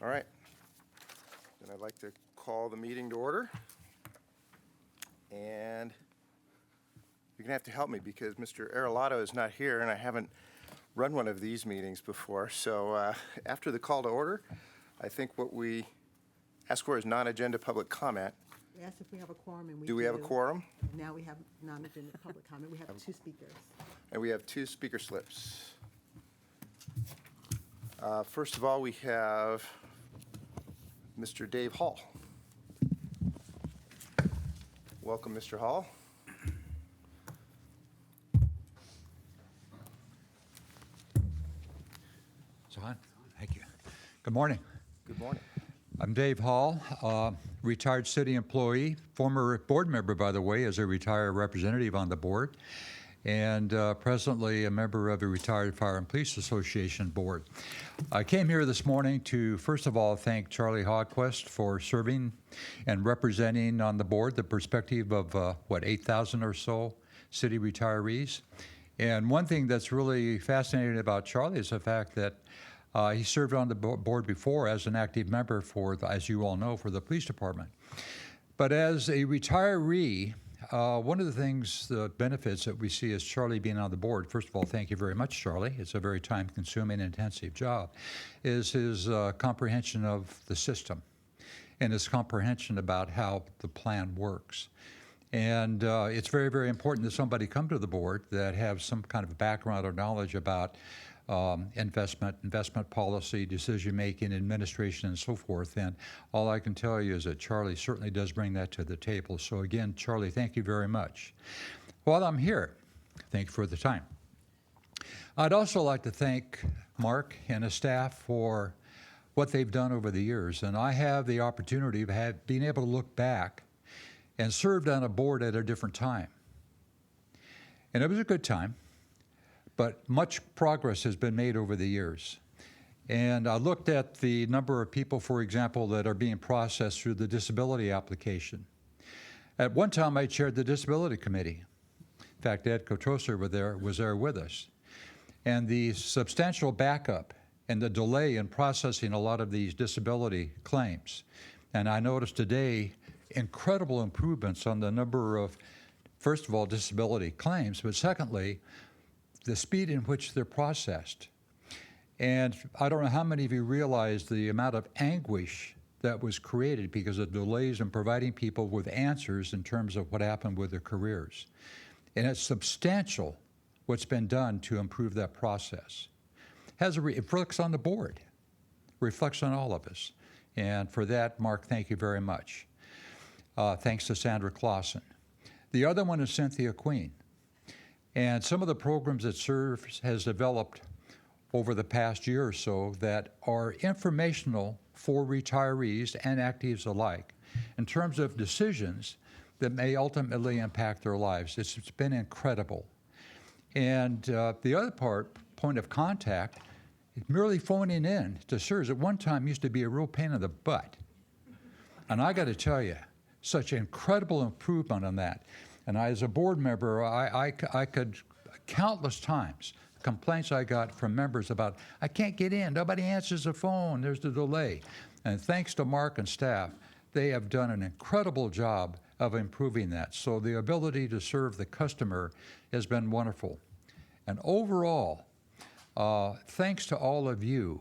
All right. Then I'd like to call the meeting to order. And you're going to have to help me because Mr. Arellano is not here, and I haven't run one of these meetings before. So after the call to order, I think what we ask for is non-agenda public comment. We asked if we have a quorum, and we Do we have a quorum? Now we have non-agenda public comment. We have two speakers. And we have two speaker slips. First of all, we have Mr. Dave Hall. Welcome, Mr. Hall. It's on. Thank you. Good morning. Good morning. I'm Dave Hall, retired city employee, former board member, by the way, as a retired representative on the board, and presently a member of the Retired Fire and Police Association board. I came here this morning to, first of all, thank Charlie Hogquist for serving and representing on the board the perspective of, 8,000 or so city retirees. And one thing that's really fascinating about Charlie is the fact that he served on the board before as an active member for, as you all know, for the police department. But as a retiree, one of the things, the benefits that we see as Charlie being on the board, first of all, thank you very much, Charlie. It's a very time-consuming, intensive job, is his comprehension of the system and his comprehension about how the plan works. And it's very, very important that somebody come to the board that have some kind of background or knowledge about investment policy, decision-making, administration, and so forth. And all I can tell you is that Charlie certainly does bring that to the table. So again, Charlie, thank you very much. While I'm here, thank you for the time. I'd also like to thank Mark and his staff for what they've done over the years. And I have the opportunity of being able to look back and served on a board at a different time. And it was a good time. But much progress has been made over the years. And I looked at the number of people, for example, that are being processed through the disability application. At one time, I chaired the disability committee. In fact, Ed Kotroser was there with us. And the substantial backup and the delay in processing a lot of these disability claims. And I noticed today incredible improvements on the number of, first of all, disability claims, but secondly, the speed in which they're processed. And I don't know how many of you realize the amount of anguish that was created because of delays in providing people with answers in terms of what happened with their careers. And it's substantial what's been done to improve that process. It reflects on the board, reflects on all of us. And for that, Mark, thank you very much. Thanks to Sandra Clausen. The other one is Cynthia Queen. And some of the programs that SERS has developed over the past year or so that are informational for retirees and actives alike in terms of decisions that may ultimately impact their lives. It's been incredible. And the other point of contact, merely phoning in to SERS at one time used to be a real pain in the butt. And I got to tell you, such incredible improvement on that. And as a board member, I could, countless times, complaints I got from members about, I can't get in, nobody answers the phone, there's the delay. And thanks to Mark and staff, they have done an incredible job of improving that. So the ability to serve the customer has been wonderful. And overall, thanks to all of you,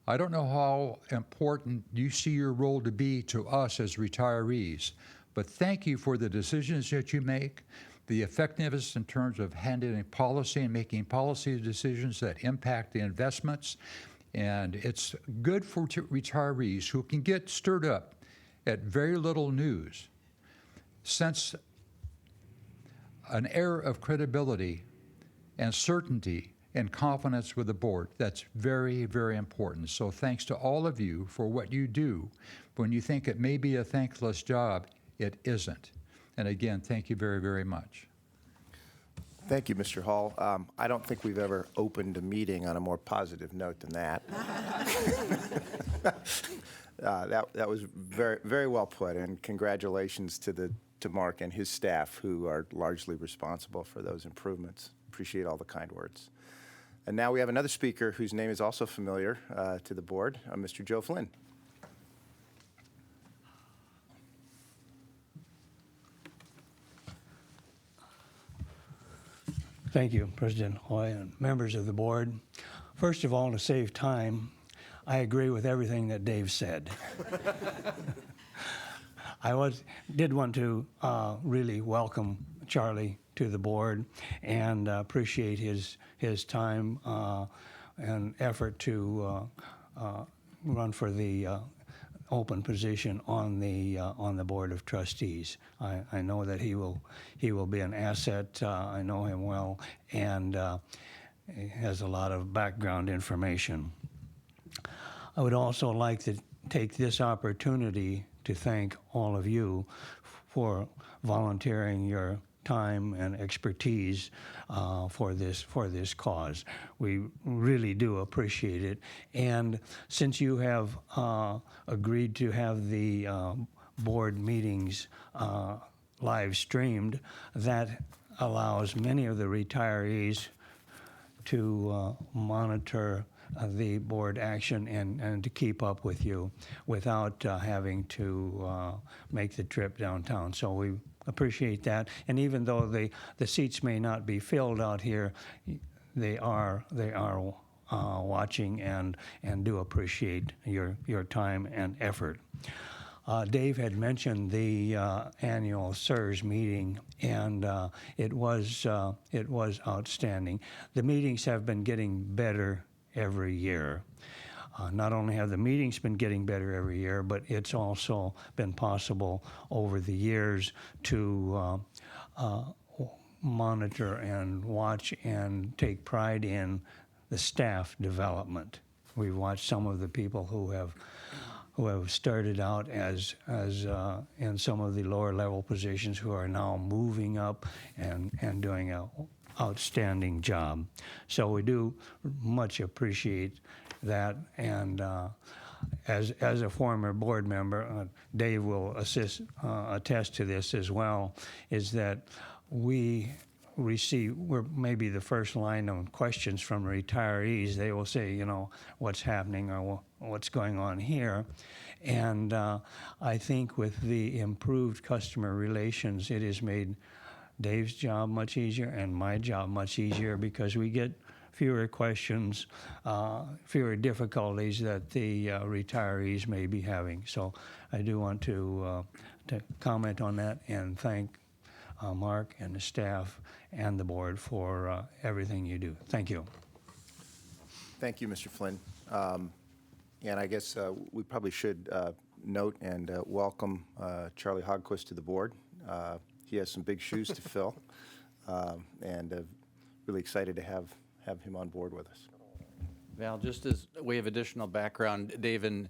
I don't know how important you see your role to be to us as retirees, but thank you for the decisions that you make, the effectiveness in terms of handling policy and making policy decisions that impact the investments. And it's good for retirees who can get stirred up at very little news, sense an air of credibility and certainty and confidence with the board. That's very, very important. So thanks to all of you for what you do. When you think it may be a thankless job, it isn't. And again, thank you very, very much. Thank you, Mr. Hall. I don't think we've ever opened a meeting on a more positive note than that. That was very, very well put, and congratulations to Mark and his staff who are largely responsible for those improvements. Appreciate all the kind words. And now we have another speaker whose name is also familiar to the board, Mr. Joe Flynn. Thank you, President Hoy and members of the board. First of all, to save time, I agree with everything that Dave said. I did want to really welcome Charlie to the board and appreciate his time and effort to run for the open position on the board of trustees. I know that he will be an asset. I know him well, and he has a lot of background information. I would also like to take this opportunity to thank all of you for volunteering your time and expertise for this cause. We really do appreciate it. And since you have agreed to have the board meetings live streamed, that allows many of the retirees to monitor the board action and to keep up with you without having to make the trip downtown. So we appreciate that. And even though the seats may not be filled out here, they are watching and do appreciate your time and effort. Dave had mentioned the annual SDCERS meeting, and it was outstanding. The meetings have been getting better every year. Not only have the meetings been getting better every year, but it's also been possible over the years to monitor and watch and take pride in the staff development. We've watched some of the people who have started out as in some of the lower level positions who are now moving up and doing an outstanding job. So we do much appreciate that, and as a former board member, Dave will attest to this as well, is that we're maybe the first line of questions from retirees. They will say, you know, what's happening or what's going on here. And I think with the improved customer relations, it has made Dave's job much easier and my job much easier, because we get fewer questions, fewer difficulties that the retirees may be having. So I do want to comment on that and thank Mark and the staff and the board for everything you do. Thank you. Thank you, Mr. Flynn. And I guess we probably should note and welcome Charlie Hogquist to the board. He has some big shoes to fill, and really excited to have him on board with us. Well, just as a way of additional background, Dave and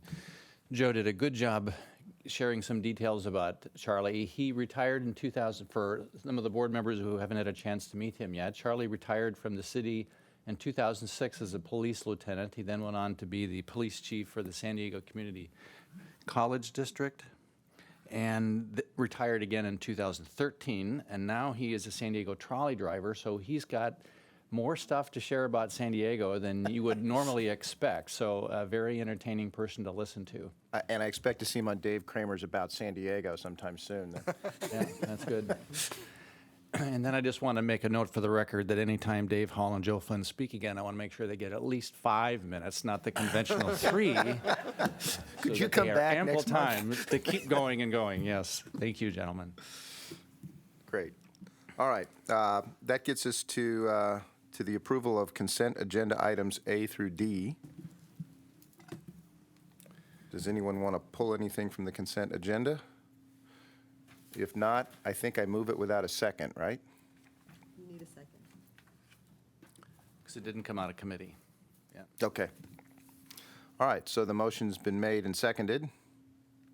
Joe did a good job sharing some details about Charlie. He retired in 2000. For some of the board members who haven't had a chance to meet him yet, Charlie retired from the city in 2006 as a police lieutenant. He then went on to be the police chief for the San Diego Community College District, and retired again in 2013, and now he is a San Diego trolley driver, so he's got more stuff to share about San Diego than you would normally expect. So a very entertaining person to listen to. And I expect to see him on Dave Kramer's About San Diego sometime soon. Yeah, that's good. And then I just want to make a note for the record that anytime Dave Hall and Joe Flynn speak again, I want to make sure they get at least 5 minutes, not the conventional 3. Could so you that come they back have ample next time month? to keep going and going. Yes. Thank you, gentlemen. Great. All right. That gets us to the approval of consent agenda items A through D. Does anyone want to pull anything from the consent agenda? If not, I think I move it without a second, right? You need a second. Because it didn't come out of committee. Yeah. Okay. All right, so the motion's been made and seconded.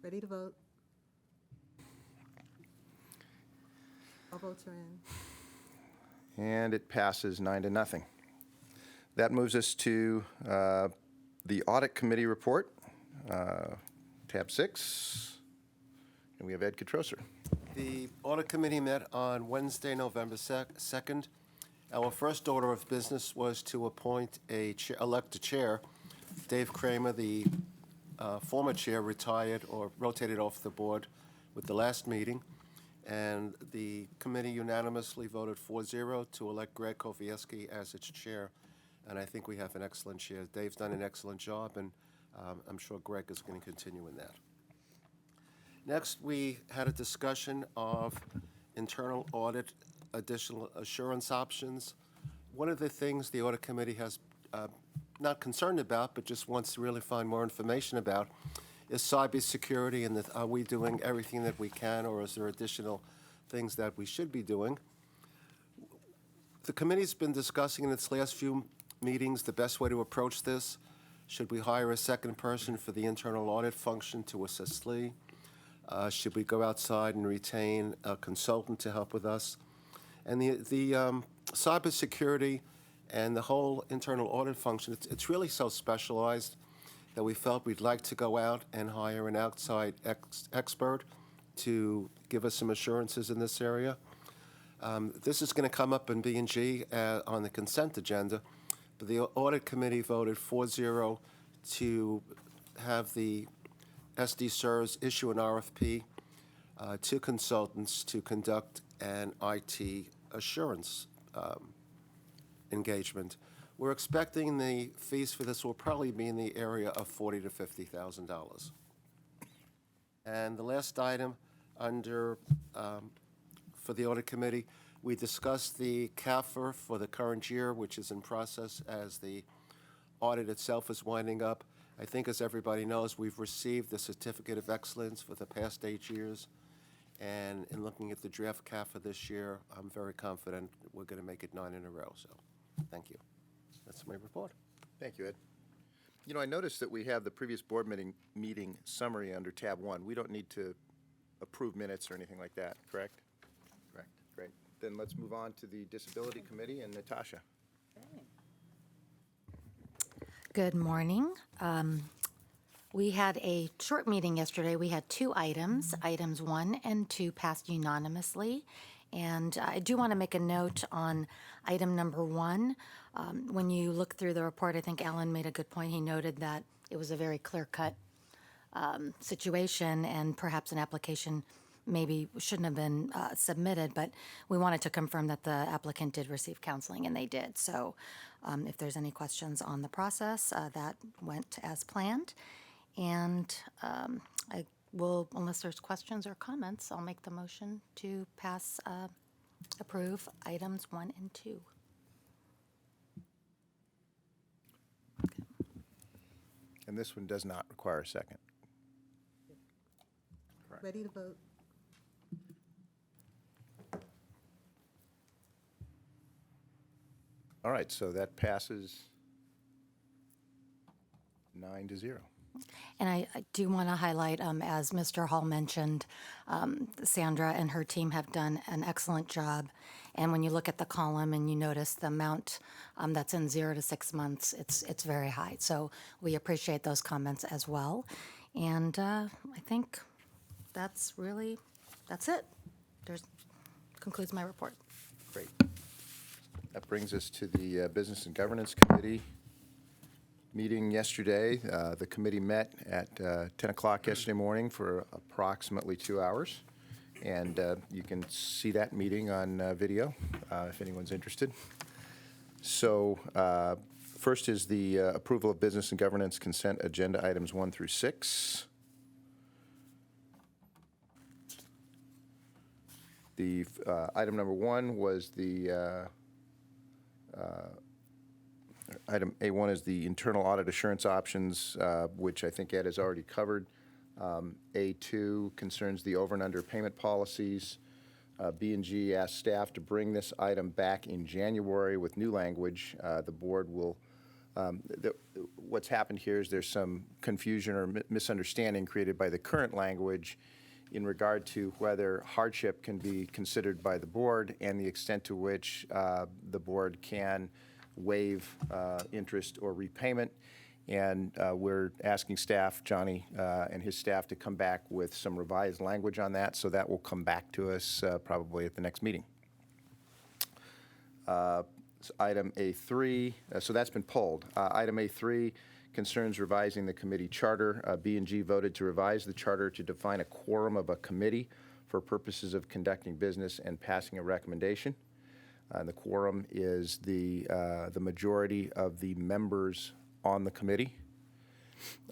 Ready to vote? All votes are in. And it passes 9-0. That moves us to the Audit Committee report, tab 6. And we have Ed Katroser. The Audit Committee met on Wednesday, November 2nd, Our first order of business was to appoint elect a chair. Dave Kramer, the former chair, retired or rotated off the board with the last meeting, and the committee unanimously voted 4-0 to elect Greg Kowalski as its chair, and I think we have an excellent chair. Dave's done an excellent job, and I'm sure Greg is going to continue in that. Next, we had a discussion of internal audit, additional assurance options. One of the things the audit committee has not concerned about, but just wants to really find more information about, is cybersecurity, and are we doing everything that we can, or is there additional things that we should be doing? The committee's been discussing in its last few meetings the best way to approach this. Should we hire a second person for the internal audit function to assist Lee? Should we go outside and retain a consultant to help with us? And the cybersecurity and the whole internal audit function, it's really so specialized that we felt we'd like to go out and hire an outside expert to give us some assurances in this area. This is going to come up in B&G on the consent agenda, but the audit committee voted 4-0 to have the SDCERS issue an RFP to consultants to conduct an IT assurance engagement. We're expecting the fees for this will probably be in the area of $40,000 to $50,000. And the last item under for the audit committee, we discussed the CAFR for the current year, which is in process as the audit itself is winding up. I think, as everybody knows, we've received the Certificate of Excellence for the past 8 years. And in looking at the draft CAFR this year, I'm very confident we're going to make it 9 in a row. So thank you. That's my report. Thank you, Ed. You know, I noticed that we have the previous board meeting summary under tab 1. We don't need to approve minutes or anything like that, correct? Correct. Great. Then let's move on to the Disability Committee and Natasha. Good morning. We had a short meeting yesterday. We had 2 items. Items 1 and 2 passed unanimously. And I do want to make a note on item number 1. When you look through the report, I think Alan made a good point. He noted that it was a very clear-cut situation, and perhaps an application maybe shouldn't have been submitted, but we wanted to confirm that the applicant did receive counseling, and they did. So if there's any questions on the process, that went as planned. And I will, unless there's questions or comments, I'll make the motion to approve items 1 and 2. And this one does not require a second. Ready to vote? All right, so that passes 9-0. And I do want to highlight, as Mr. Hall mentioned, Sandra and her team have done an excellent job. And when you look at the column and you notice the amount that's in 0 to 6 months, it's very high. So we appreciate those comments as well. And I think that's it. Concludes my report. Great. That brings us to the Business and Governance Committee meeting yesterday. The committee met at 10 o'clock yesterday morning for approximately 2 hours. And you can see that meeting on video if anyone's interested. So first is the approval of business and governance consent agenda items 1 through 6. The item number 1 was the item A1 is the internal audit assurance options, which I think Ed has already covered. A2 concerns the over and under payment policies. B&G asked staff to bring this item back in January with new language. The board will, what's happened here is there's some confusion or misunderstanding created by the current language in regard to whether hardship can be considered by the board and the extent to which the board can waive interest or repayment. And we're asking staff, Johnny and his staff, to come back with some revised language on that. So that will come back to us probably at the next meeting. Item A3, so that's been pulled. Item A3 concerns revising the committee charter. B&G voted to revise the charter to define a quorum of a committee for purposes of conducting business and passing a recommendation. The quorum is the majority of the members on the committee.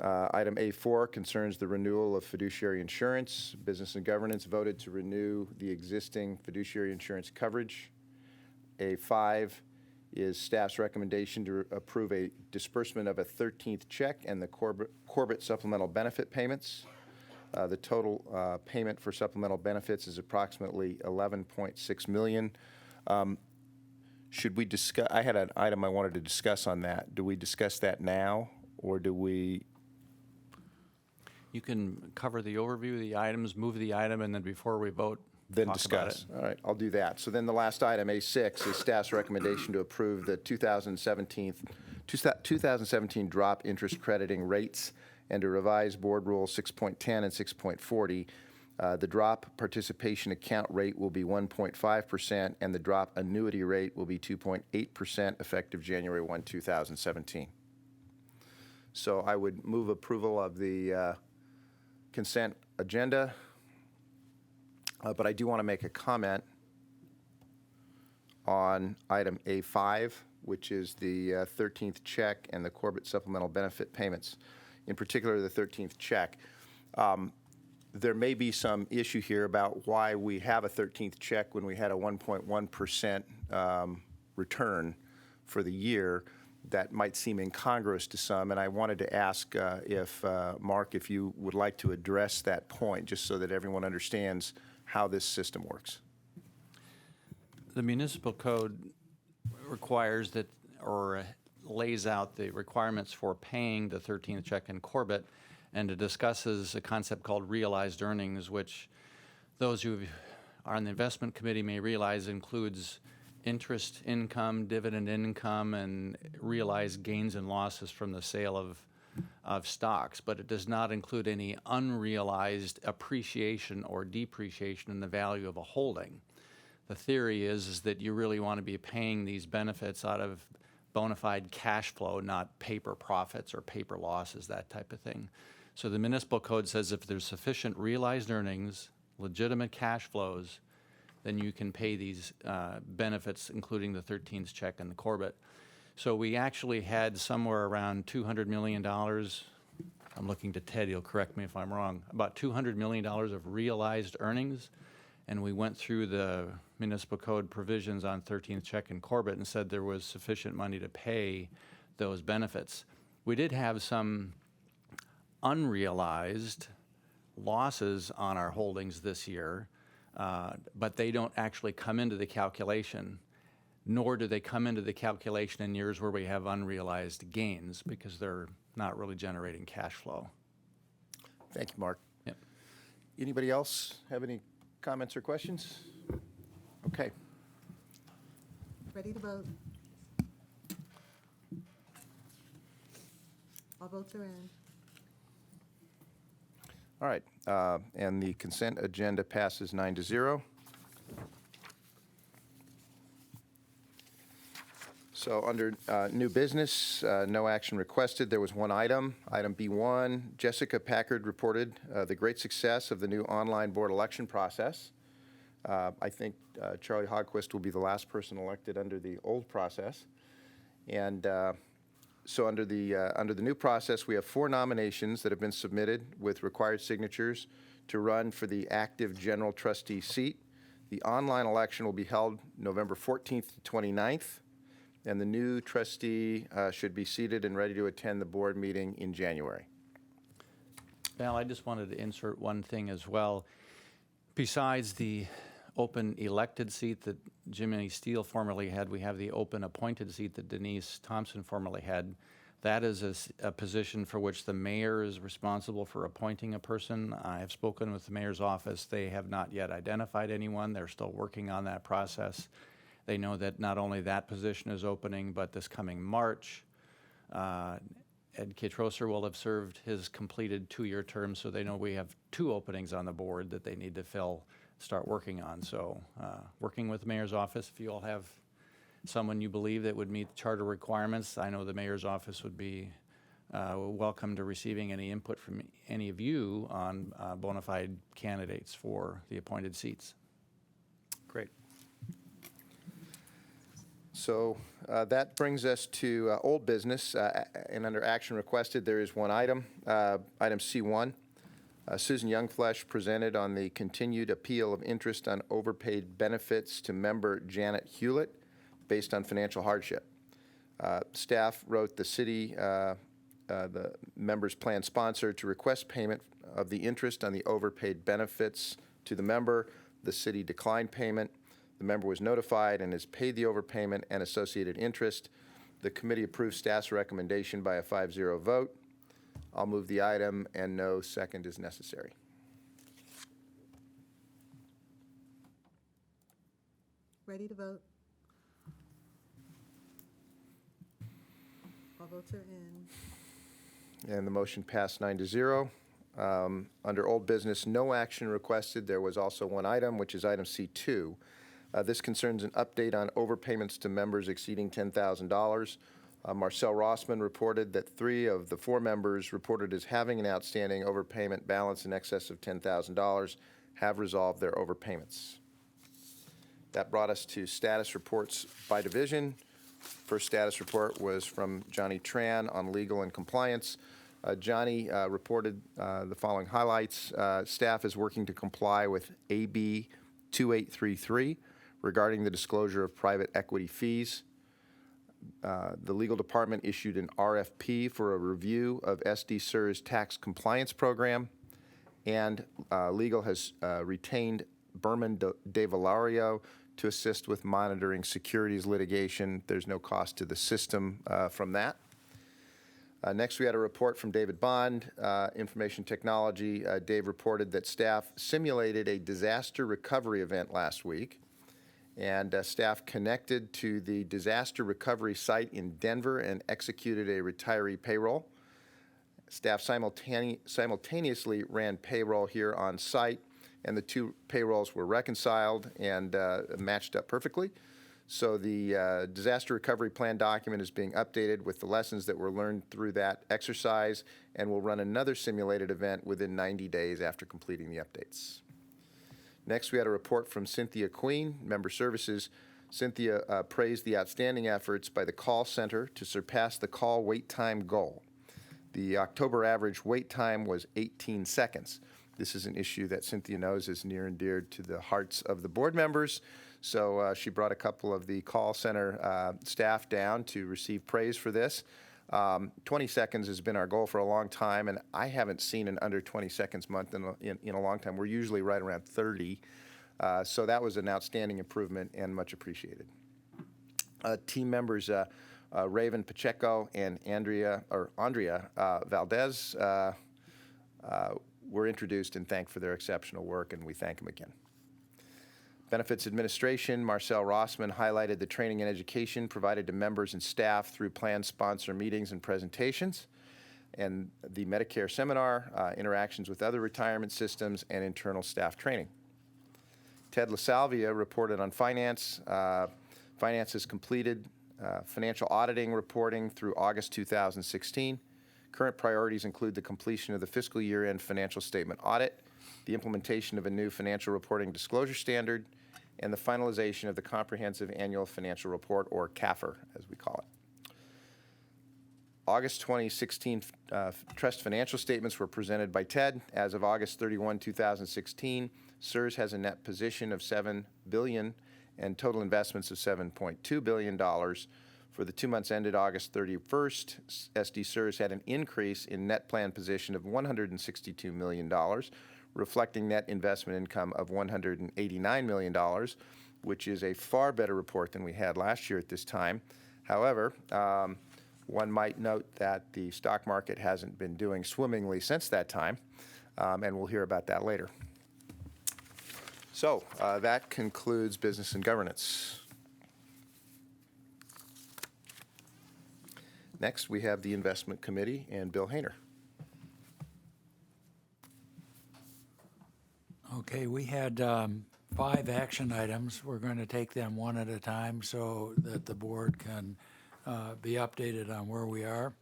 Item A4 concerns the renewal of fiduciary insurance. Business and Governance voted to renew the existing fiduciary insurance coverage. A5 is staff's recommendation to approve a disbursement of a 13th check and the Corbett supplemental benefit payments. The total payment for supplemental benefits is approximately $11.6 million. Should we discuss? I had an item I wanted to discuss on that. Do we discuss that now, or do we? You can cover the overview of the items, move the item, and then before we vote, Then talk about discuss. it. All right, I'll do that. So then the last item, A6, is staff's recommendation to approve the 2017 drop interest crediting rates and to revise Board Rule 6.10 and 6.40. The drop participation account rate will be 1.5%, and the drop annuity rate will be 2.8% effective January 1, 2017. So I would move approval of the consent agenda. But I do want to make a comment on item A5, which is the 13th check and the Corbett supplemental benefit payments, in particular the 13th check. There may be some issue here about why we have a 13th check when we had a 1.1% return for the year. That might seem incongruous to some, and I wanted to ask if, Mark, if you would like to address that point, just so that everyone understands how this system works. The municipal code requires that, or lays out the requirements for paying the 13th check in Corbett, and it discusses a concept called realized earnings, which those who are on the investment committee may realize includes interest income, dividend income, and realized gains and losses from the sale of stocks, but it does not include any unrealized appreciation or depreciation in the value of a holding. The theory is that you really want to be paying these benefits out of bona fide cash flow, not paper profits or paper losses, that type of thing. So the municipal code says if there's sufficient realized earnings, legitimate cash flows, then you can pay these benefits, including the 13th check and the Corbett. So we actually had somewhere around $200 million. I'm looking to Ted, he'll correct me if I'm wrong. About $200 million of realized earnings. And we went through the municipal code provisions on 13th check and Corbett and said there was sufficient money to pay those benefits. We did have some unrealized losses on our holdings this year, but they don't actually come into the calculation, nor do they come into the calculation in years where we have unrealized gains because they're not really generating cash flow. Thank you, Mark. Yep. Anybody else have any comments or questions? Okay. Ready to vote? All votes are in. All right, and the consent agenda passes 9-0. So under new business, no action requested. There was one item, item B1. Jessica Packard reported the great success of the new online board election process. I think Charlie Hogquist will be the last person elected under the old process. And so under the new process, we have 4 nominations that have been submitted with required signatures to run for the active general trustee seat. The online election will be held November 14th to 29th, and the new trustee should be seated and ready to attend the board meeting in January. Val, I just wanted to insert one thing as well. Besides the open elected seat that Jimmy Steele formerly had, we have the open appointed seat that Denise Thompson formerly had. That is a position for which the mayor is responsible for appointing a person. I have spoken with the mayor's office. They have not yet identified anyone. They're still working on that process. They know that not only that position is opening, but this coming March, Ed Kitroser will have served his completed 2-year term, so they know we have 2 openings on the board that they need to fill, start working on. So working with the mayor's office, if you all have someone you believe that would meet the charter requirements, I know the mayor's office would be welcome to receiving any input from any of you on bona fide candidates for the appointed seats. Great. So that brings us to old business, and under action requested, there is one item, item C1. Susan Youngflesh presented on the continued appeal of interest on overpaid benefits to member Janet Hewlett based on financial hardship. Staff wrote the city, the member's plan sponsor, to request payment of the interest on the overpaid benefits to the member. The city declined payment. The member was notified and has paid the overpayment and associated interest. The committee approved staff's recommendation by a 5-0 vote. I'll move the item, and no second is necessary. Ready to vote? All votes are in. And the motion passed 9-0. Under old business, no action requested. There was also one item, which is item C2. This concerns an update on overpayments to members exceeding $10,000. Marcel Rossman reported that 3 of the 4 members reported as having an outstanding overpayment balance in excess of $10,000 have resolved their overpayments. That brought us to status reports by division. First status report was from Johnny Tran on legal and compliance. Johnny reported the following highlights. Staff is working to comply with AB 2833 regarding the disclosure of private equity fees. The legal department issued an RFP for a review of SDCERS tax compliance program, and legal has retained Berman de Valario to assist with monitoring securities litigation. There's no cost to the system from that. Next, we had a report from David Bond, Information Technology. Dave reported that staff simulated a disaster recovery event last week, and staff connected to the disaster recovery site in Denver and executed a retiree payroll. Staff simultaneously ran payroll here on site, and the 2 payrolls were reconciled and matched up perfectly. So the disaster recovery plan document is being updated with the lessons that were learned through that exercise, and we'll run another simulated event within 90 days after completing the updates. Next, we had a report from Cynthia Queen, Member Services. Cynthia praised the outstanding efforts by the call center to surpass the call wait time goal. The October average wait time was 18 seconds. This is an issue that Cynthia knows is near and dear to the hearts of the board members. So she brought a couple of the call center staff down to receive praise for this. 20 seconds has been our goal for a long time, and I haven't seen an under 20 seconds month in a long time. We're usually right around 30. So that was an outstanding improvement and much appreciated. Team members Raven Pacheco and Andrea Valdez were introduced and thanked for their exceptional work, and we thank them again. Benefits Administration, Marcel Rossman highlighted the training and education provided to members and staff through plan sponsor meetings and presentations, and the Medicare seminar, interactions with other retirement systems, and internal staff training. Ted LaSalvia reported on finance. Finance has completed financial auditing reporting through August 2016. Current priorities include the completion of the fiscal year-end financial statement audit, the implementation of a new financial reporting disclosure standard, and the finalization of the Comprehensive Annual Financial Report, or CAFR, as we call it. August 2016 trust financial statements were presented by Ted. As of August 31, 2016, SERS has a net position of $7 billion and total investments of $7.2 billion. For the 2 months ended August 31st, SDCERS had an increase in net plan position of $162 million, reflecting net investment income of $189 million, which is a far better report than we had last year at this time. However, one might note that the stock market hasn't been doing swimmingly since that time, and we'll hear about that later. So that concludes business and governance. Next, we have the Investment Committee and Bill Hayner. Okay, we had 5 action items. We're going to take them one at a time so that the board can be updated on where we are.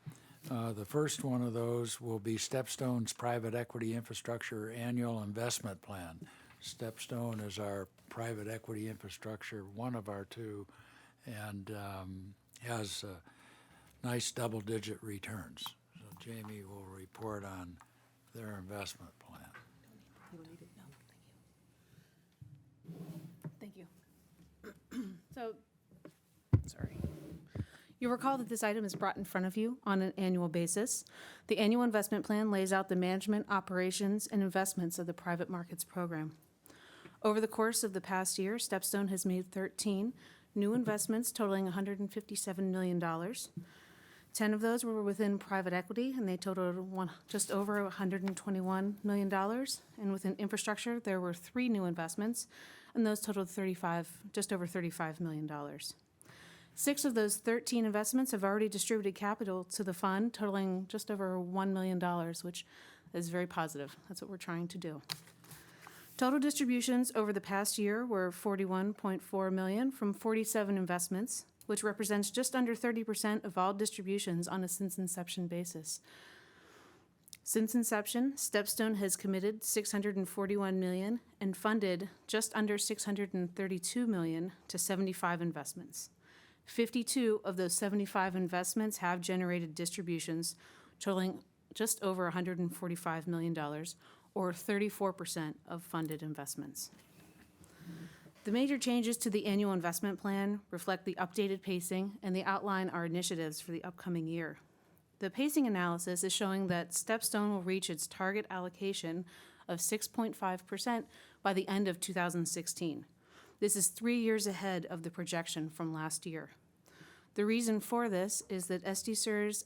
The first one of those will be StepStone's Private Equity Infrastructure Annual Investment Plan. StepStone is our private equity infrastructure, one of our two, and has nice double-digit returns. So Jamie will report on their investment plan. Thank you. So, sorry. You'll recall that this item is brought in front of you on an annual basis. The annual investment plan lays out the management, operations, and investments of the private markets program. Over the course of the past year, StepStone has made 13 new investments totaling $157 million. 10 of those were within private equity, and they totaled just over $121 million. And within infrastructure, there were 3 new investments, and those totaled just over $35 million. 6 of those 13 investments have already distributed capital to the fund, totaling just over $1 million, which is very positive. That's what we're trying to do. Total distributions over the past year were $41.4 million from 47 investments, which represents just under 30% of all distributions on a since inception basis. Since inception, StepStone has committed $641 million and funded just under $632 million to 75 investments. 52 of those 75 investments have generated distributions totaling just over $145 million, or 34% of funded investments. The major changes to the annual investment plan reflect the updated pacing and they outline our initiatives for the upcoming year. The pacing analysis is showing that StepStone will reach its target allocation of 6.5% by the end of 2016. This is 3 years ahead of the projection from last year. The reason for this is that SDCERS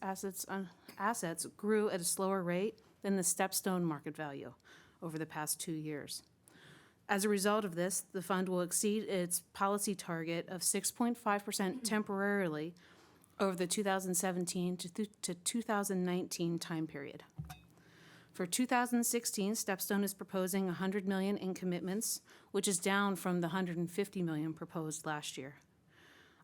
assets grew at a slower rate than the StepStone market value over the past 2 years. As a result of this, the fund will exceed its policy target of 6.5% temporarily over the 2017 to 2019 time period. For 2016, StepStone is proposing $100 million in commitments, which is down from the $150 million proposed last year.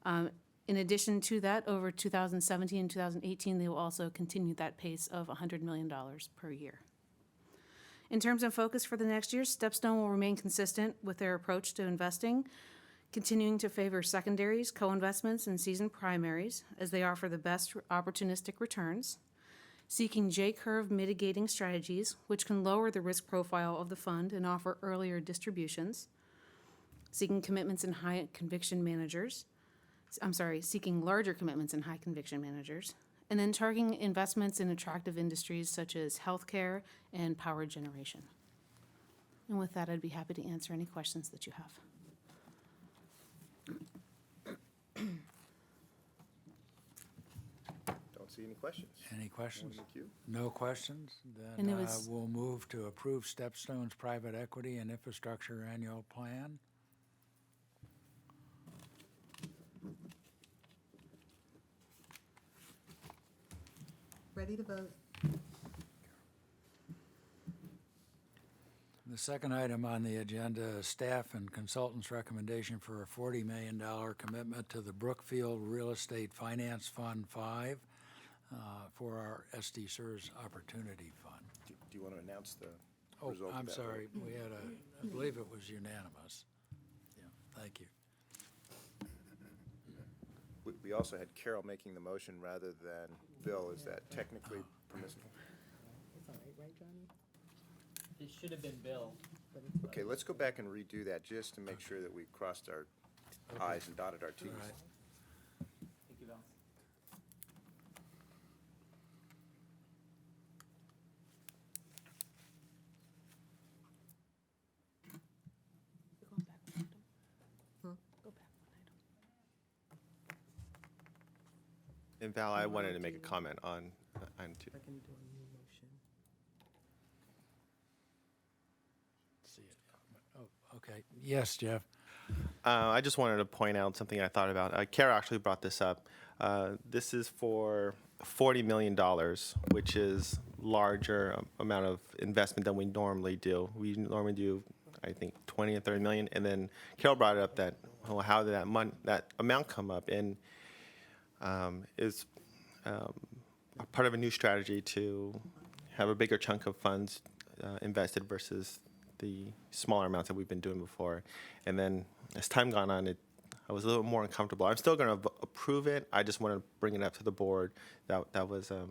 In addition to that, over 2017 and 2018, they will also continue that pace of $100 million per year. In terms of focus for the next year, StepStone will remain consistent with their approach to investing, continuing to favor secondaries, co-investments, and seasoned primaries as they offer the best opportunistic returns, seeking J-curve mitigating strategies, which can lower the risk profile of the fund and offer earlier distributions, seeking commitments in high conviction managers, seeking larger commitments in high conviction managers, and then targeting investments in attractive industries such as healthcare and power generation. And with that, I'd be happy to answer any questions that you have. Don't see any questions. Any questions? Thank you. No questions? And it Then was- we'll move to approve StepStone's Private Equity and Infrastructure Annual Plan. Ready to vote? The second item on the agenda is staff and consultants' recommendation for a $40 million commitment to the Brookfield Real Estate Finance Fund 5 for our SDCERS Opportunity Fund. Do you want to announce the Oh, result of I'm that sorry, vote? we had I believe it was unanimous. Yeah, thank you. We also had Carol making the motion rather than Bill. Is that technically permissible? It's all right, right, Johnny? It should have been Bill. Okay, let's go back and redo that just to make sure that we crossed our i's and dotted our t's. All right. Thank you, Bill. We're going back one item. Go back one item. And Val, I wanted to make a comment on two. I can do a new motion. See it. Oh, okay. Yes, Jeff. I just wanted to point out something I thought about. Kara actually brought this up. This is for $40 million, which is larger amount of investment than we normally do. We normally do I think 20 or 30 million. And then Carol brought it up that, well, how did that amount come up? And is a part of a new strategy to have a bigger chunk of funds invested versus the smaller amounts that we've been doing before. And then as time gone on, I was a little more uncomfortable. I'm still going to approve it. I just want to bring it up to the board. That was a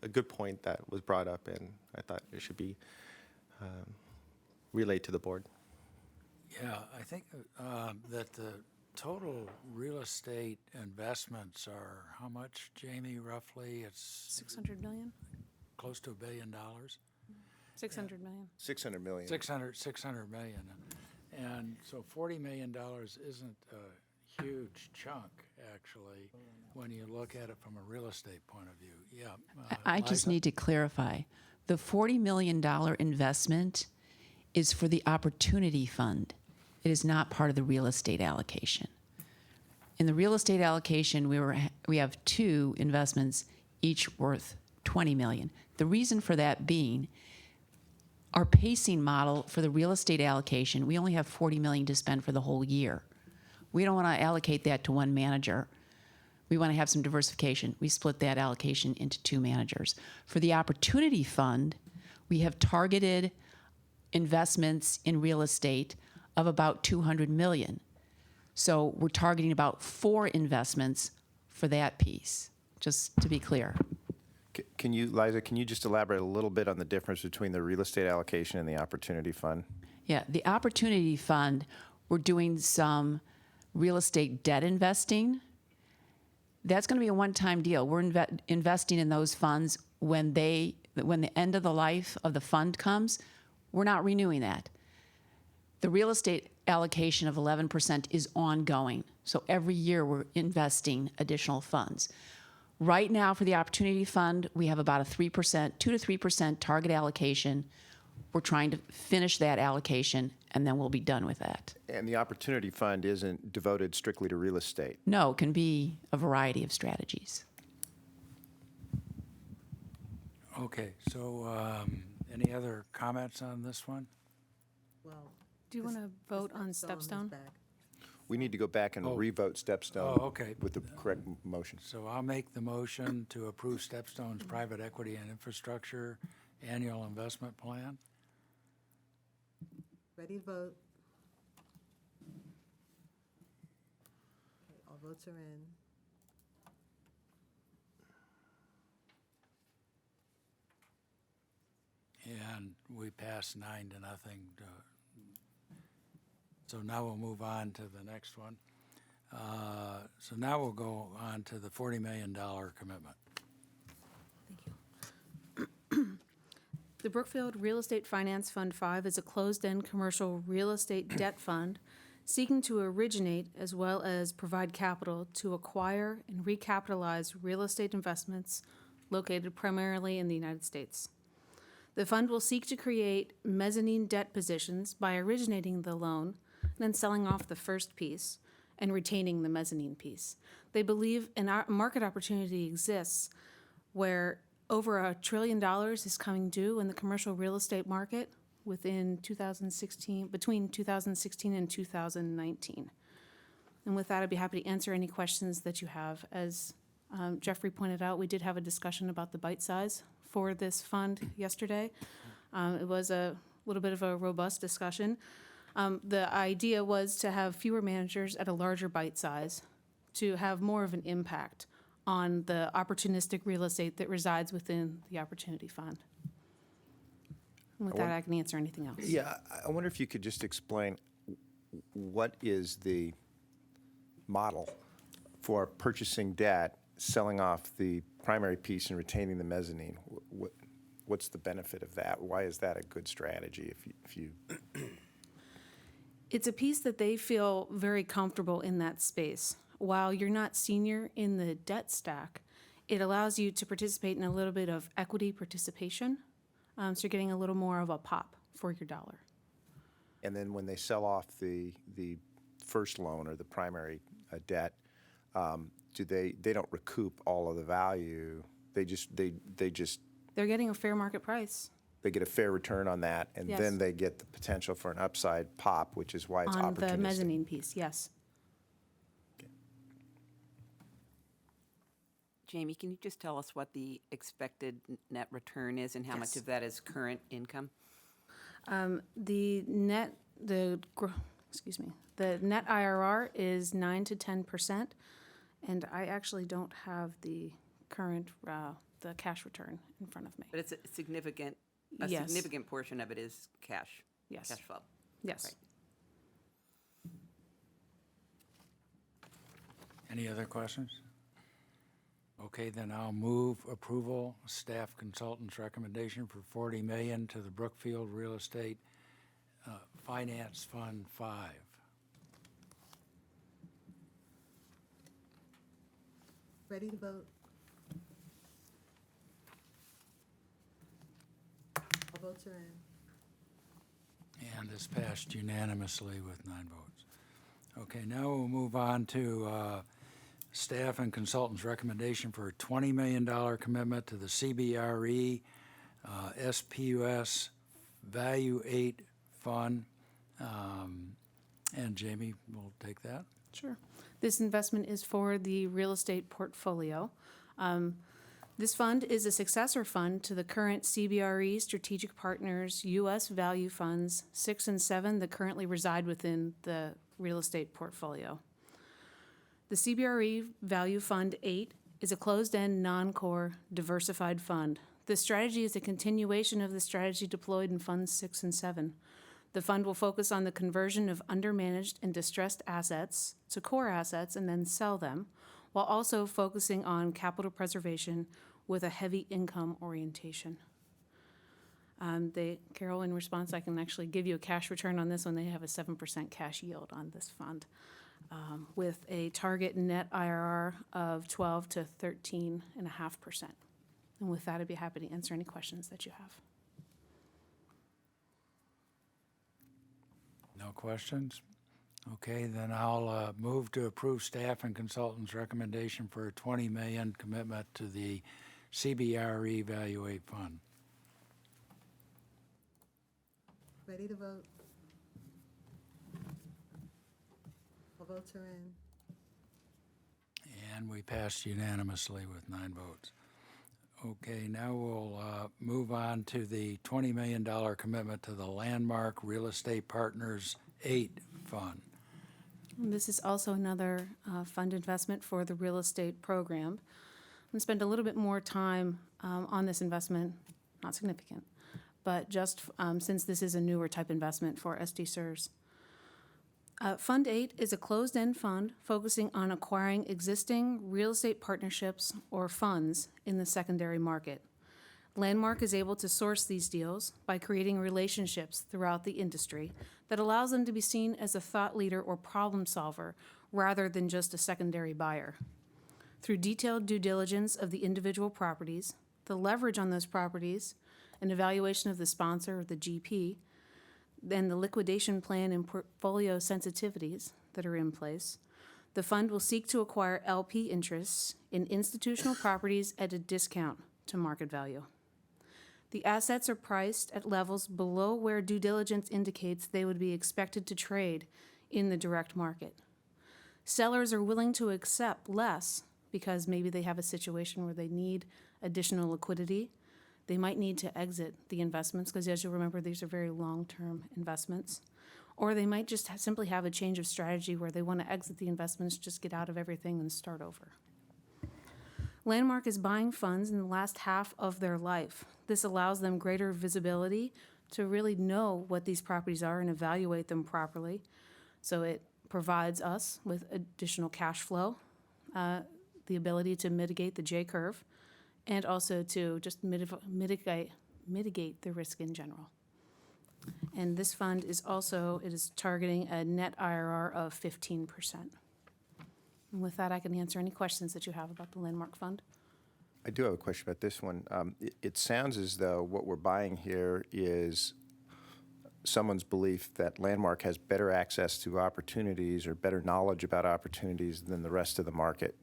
good point that was brought up, and I thought it should be relayed to the board. Yeah, I think that the total real estate investments are how much, Jamie, roughly? It's 600 million? close to $1 billion. 600 million. 600 million. 600 million. And so $40 million isn't a huge chunk, actually, when you look at it from a real estate point of view. Yeah. I just Liza? need to clarify. The $40 million investment is for the Opportunity Fund. It is not part of the real estate allocation. In the real estate allocation, we have two investments, each worth $20 million. The reason for that being, our pacing model for the real estate allocation, we only have $40 million to spend for the whole year. We don't want to allocate that to one manager. We want to have some diversification. We split that allocation into two managers. For the Opportunity Fund, we have targeted investments in real estate of about $200 million. So we're targeting about 4 investments for that piece, just to be clear. Can you, Liza, can you just elaborate a little bit on the difference between the real estate allocation and the Opportunity Fund? Yeah, the Opportunity Fund, we're doing some real estate debt investing. That's going to be a one-time deal. We're investing in those funds when the end of the life of the fund comes. We're not renewing that. The real estate allocation of 11% is ongoing. So every year we're investing additional funds. Right now for the Opportunity Fund, we have about a 3%, 2 to 3% target allocation. We're trying to finish that allocation, and then we'll be done with that. And the Opportunity Fund isn't devoted strictly to real estate. No, it can be a variety of strategies. Okay, so any other comments on this one? Well, Do you want to vote on is StepStone? back. We need to go back and Oh. revote StepStone Oh, okay. with the correct motion. So I'll make the motion to approve StepStone's private equity and infrastructure annual investment plan. Ready to vote? Okay, all votes are in. And we passed 9-0. So now we'll move on to the next one. So now we'll go on to the $40 million commitment. The Brookfield Real Estate Finance Fund 5 is a closed-end commercial real estate debt fund seeking to originate as well as provide capital to acquire and recapitalize real estate investments located primarily in the United States. The fund will seek to create mezzanine debt positions by originating the loan and then selling off the first piece and retaining the mezzanine piece. They believe a market opportunity exists where over $1 trillion is coming due in the commercial real estate market between 2016 and 2019. And with that, I'd be happy to answer any questions that you have. As Jeffrey pointed out, we did have a discussion about the bite size for this fund yesterday. It was a little bit of a robust discussion. The idea was to have fewer managers at a larger bite size to have more of an impact on the opportunistic real estate that resides within the Opportunity Fund. And with that, I can answer anything else. Yeah, I wonder if you could just explain what is the model for purchasing debt, selling off the primary piece and retaining the mezzanine? What's the benefit of that? Why is that a good strategy if you It's a piece that they feel very comfortable in that space. While you're not senior in the debt stack, it allows you to participate in a little bit of equity participation. So you're getting a little more of a pop for your dollar. And then when they sell off the first loan or the primary debt, they don't recoup all of the value? They just They're getting a fair market price. they get a fair return on that, and Yes. then they get the potential for an upside pop, which is why it's On the opportunistic. mezzanine piece, yes. Jamie, can you just tell us what the expected net return is and how much Yes. of that is current income? The net, the net IRR is 9 to 10%, and I actually don't have the current, the cash return in front of me. But it's a significant Yes. portion of it is cash. Yes. Cash flow. Yes. Right. Any other questions? Okay, then I'll move approval, staff consultant's recommendation for $40 million to the Brookfield Real Estate Finance Fund 5. Ready to vote? All votes are in. And is passed unanimously with 9 votes. Okay, now we'll move on to staff and consultants' recommendation for a $20 million commitment to the CBRE SPUS VIII Fund. And Jamie will take that. Sure. This investment is for the real estate portfolio. This fund is a successor fund to the current CBRE Strategic Partners U.S. Value Funds 6 and 7 that currently reside within the real estate portfolio. The CBRE Value Fund 8 is a closed-end, non-core, diversified fund. This strategy is a continuation of the strategy deployed in Funds 6 and 7. The fund will focus on the conversion of undermanaged and distressed assets to core assets and then sell them, while also focusing on capital preservation with a heavy income orientation. Carol, in response, I can actually give you a cash return on this one. They have a 7% cash yield on this fund, with a target net IRR of 12 to 13.5%. And with that, I'd be happy to answer any questions that you have. No questions? Okay, then I'll move to approve staff and consultants' recommendation for a $20 million commitment to the CBRE Value 8 Fund. Ready to vote? All votes are in. And we passed unanimously with 9 votes. Okay, now we'll move on to the $20 million commitment to the Landmark Real Estate Partners 8 Fund. This is also another fund investment for the real estate program. I'm going to spend a little bit more time on this investment, not significant, but just since this is a newer type investment for SDCERS. Fund 8 is a closed-end fund focusing on acquiring existing real estate partnerships or funds in the secondary market. Landmark is able to source these deals by creating relationships throughout the industry that allows them to be seen as a thought leader or problem solver rather than just a secondary buyer. Through detailed due diligence of the individual properties, the leverage on those properties, an evaluation of the sponsor or the GP, then the liquidation plan and portfolio sensitivities that are in place, the fund will seek to acquire LP interests in institutional properties at a discount to market value. The assets are priced at levels below where due diligence indicates they would be expected to trade in the direct market. Sellers are willing to accept less because maybe they have a situation where they need additional liquidity. They might need to exit the investments because, as you'll remember, these are very long-term investments. Or they might just simply have a change of strategy where they want to exit the investments, just get out of everything and start over. Landmark is buying funds in the last half of their life. This allows them greater visibility to really know what these properties are and evaluate them properly. So it provides us with additional cash flow, the ability to mitigate the J-curve, and also to just mitigate the risk in general. And this fund is also, it is targeting a net IRR of 15%. And with that, I can answer any questions that you have about the Landmark Fund. I do have a question about this one. It sounds as though what we're buying here is someone's belief that Landmark has better access to opportunities or better knowledge about opportunities than the rest of the market.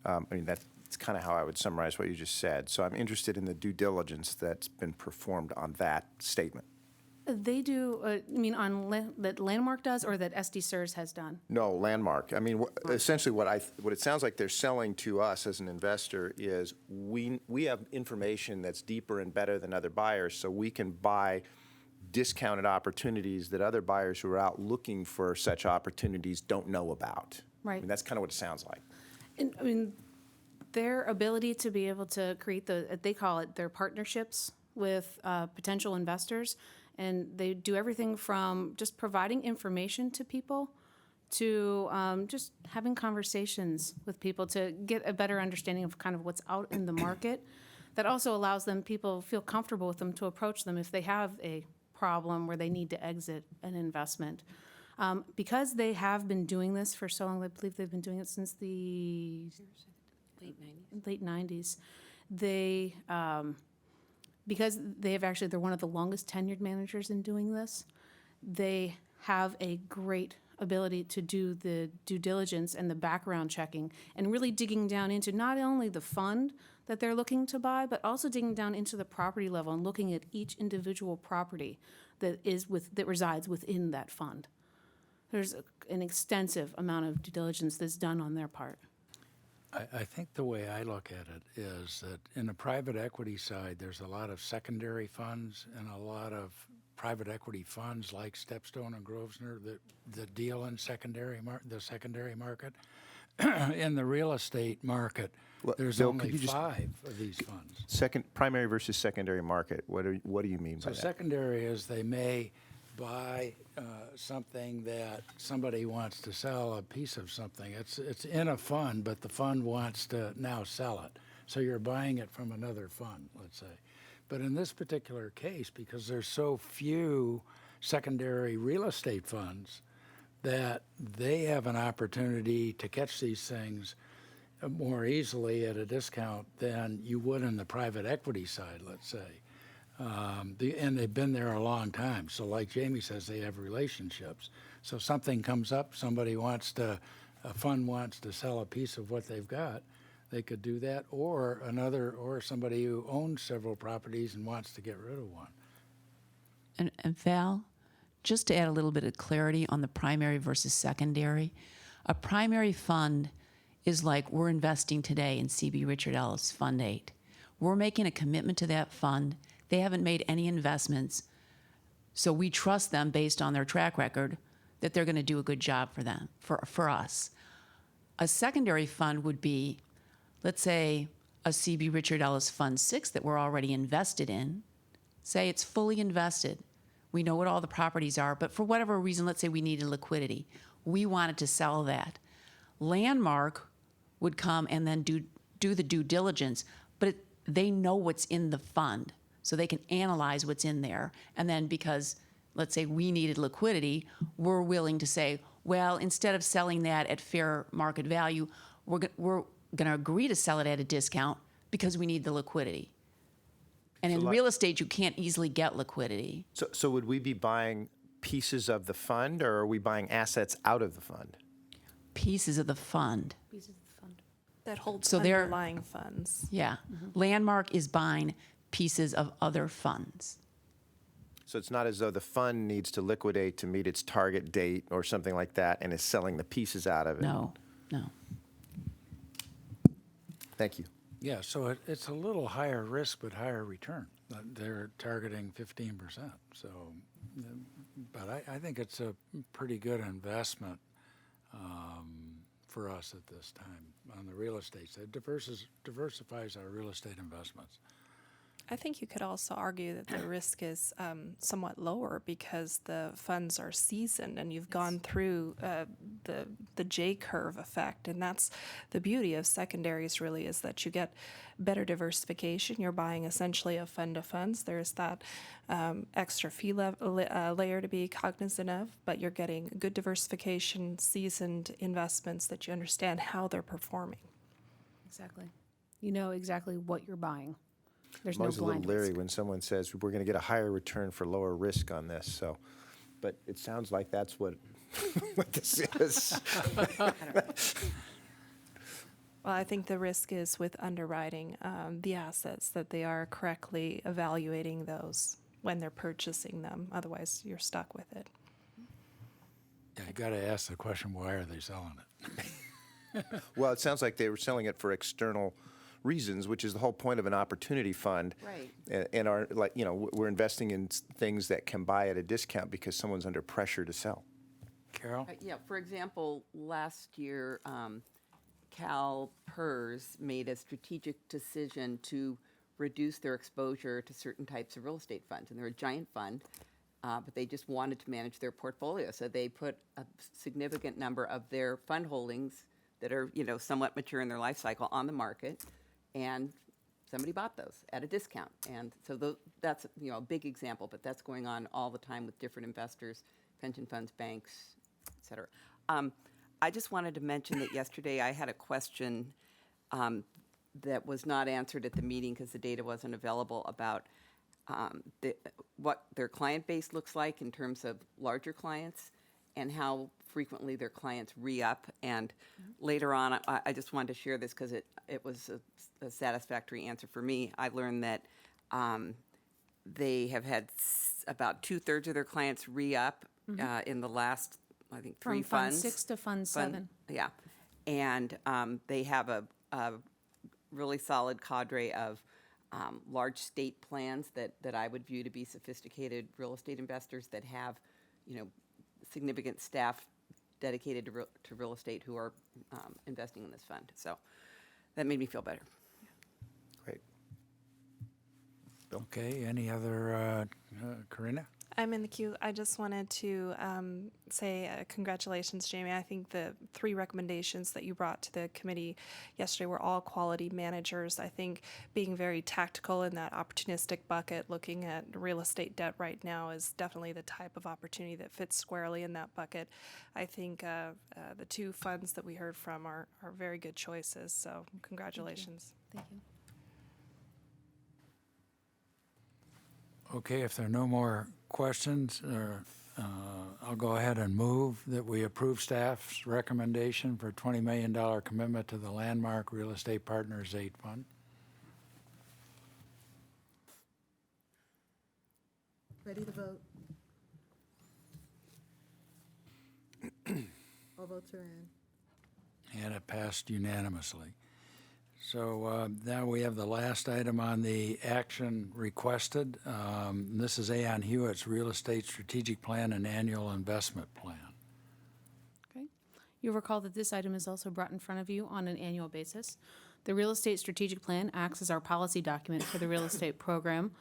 I mean, that's That's kind of how I would summarize what you just said. So I'm interested in the due diligence that's been performed on that statement. They do, you mean that Landmark does or that SDCERS has done? No, Landmark. I mean, essentially what it sounds like they're selling to us as an investor is we have information that's deeper and better than other buyers, so we can buy discounted opportunities that other buyers who are out looking for such opportunities don't know about. I Right. mean, that's kind of what it sounds like. And, I mean, their ability to be able to create they call it their partnerships with potential investors, and they do everything from just providing information to people to just having conversations with people to get a better understanding of kind of what's out in the market. That also allows people feel comfortable with them to approach them if they have a problem where they need to exit an investment. Because they have been doing this for so long, I believe they've been doing it since the late 90s. Because they're one of the longest tenured managers in doing this, they have a great ability to do the due diligence and the background checking and really digging down into not only the fund that they're looking to buy, but also digging down into the property level and looking at each individual property that resides within that fund. There's an extensive amount of due diligence that's done on their part. I think the way I look at it is that in the private equity side, there's a lot of secondary funds and a lot of private equity funds like StepStone and Grosvenor that deal in the secondary market. In the real estate market, there's Bill, only could you just- 5 of these funds. Primary versus secondary market, what do you mean by So that? secondary is they may buy something that somebody wants to sell, a piece of something. It's in a fund, but the fund wants to now sell it. So you're buying it from another fund, let's say. But in this particular case, because there's so few secondary real estate funds, that they have an opportunity to catch these things more easily at a discount than you would in the private equity side, let's say. And they've been there a long time. So like Jamie says, they have relationships. So something comes up, a fund wants to sell a piece of what they've got, they could do that, or somebody who owns several properties and wants to get rid of one. And Val, just to add a little bit of clarity on the primary versus secondary, a primary fund is like we're investing today in CB Richard Ellis Fund 8. We're making a commitment to that fund. They haven't made any investments, so we trust them based on their track record that they're going to do a good job for us. A secondary fund would be, let's say, a CB Richard Ellis Fund 6 that we're already invested in. Say it's fully invested. We know what all the properties are, but for whatever reason, let's say we needed liquidity. We wanted to sell that. Landmark would come and then do the due diligence, but they know what's in the fund. So they can analyze what's in there. And then because, let's say, we needed liquidity, we're willing to say, well, instead of selling that at fair market value, we're going to agree to sell it at a discount because we need the liquidity. And in real estate, you can't easily get liquidity. So would we be buying pieces of the fund, or are we buying assets out of the fund? Pieces of the fund. Pieces of the fund. That holds So they're- underlying funds. Yeah. Landmark is buying pieces of other funds. So it's not as though the fund needs to liquidate to meet its target date or something like that and is selling the pieces out of it? No. Thank you. Yeah, so it's a little higher risk but higher return. They're targeting 15%. So, but I think it's a pretty good investment for us at this time on the real estate side. It diversifies our real estate investments. I think you could also argue that the risk is somewhat lower because the funds are seasoned and you've gone through the J curve effect, and that's the beauty of secondaries. Really, is that you get better diversification. You're buying essentially a fund of funds. There's that extra fee layer to be cognizant of, but you're getting good diversification, seasoned investments that you understand how they're performing. Exactly. You know exactly what you're buying. There's I'm always no a little blind leery risk. when someone says we're going to get a higher return for lower risk on this. So, but it sounds like that's what what this is. Well, I think the risk is with underwriting the assets that they are correctly evaluating those when they're purchasing them. Otherwise, you're stuck with it. Yeah, you got to ask the question, why are they selling it? Well, it sounds like they were selling it for external reasons, which is the whole point of an opportunity fund. Right. And are like, you know, we're investing in things that can buy at a discount because someone's under pressure to sell. Carol? Yeah, for example, last year, CalPERS made a strategic decision to reduce their exposure to certain types of real estate funds. And they're a giant fund, but they just wanted to manage their portfolio. So they put a significant number of their fund holdings that are, you know, somewhat mature in their life cycle on the market, and somebody bought those at a discount. And so that's, you know, a big example, but that's going on all the time with different investors, pension funds, banks, et cetera. I just wanted to mention that yesterday I had a question that was not answered at the meeting because the data wasn't available about what their client base looks like in terms of larger clients and how frequently their clients re-up. And later on, I just wanted to share this because it was a satisfactory answer for me. I learned that they have had about 2/3 of their clients re-up in the last, I think, three From Fund funds. 6 to Fund 7. Yeah. And they have a really solid cadre of large state plans that I would view to be sophisticated real estate investors that have, you know, significant staff dedicated to real estate who are investing in this fund. So that made me feel better. Great. Okay, any other, Karina? I'm in the queue. I just wanted to say congratulations, Jamie. I think the 3 recommendations that you brought to the committee yesterday were all quality managers. I think being very tactical in that opportunistic bucket, looking at real estate debt right now is definitely the type of opportunity that fits squarely in that bucket. I think the 2 funds that we heard from are very good choices, so congratulations. Thank you. Okay, if there are no more questions, I'll go ahead and move that we approve staff's recommendation for $20 million commitment to the Landmark Real Estate Partners VIII Fund. Ready to vote? All votes are in. And it passed unanimously. So now we have the last item on the action requested. This is Aon Hewitt's Real Estate Strategic Plan and Annual Investment Plan. Okay. You'll recall that this item is also brought in front of you on an annual basis. The Real Estate Strategic Plan acts as our policy document for the real estate program,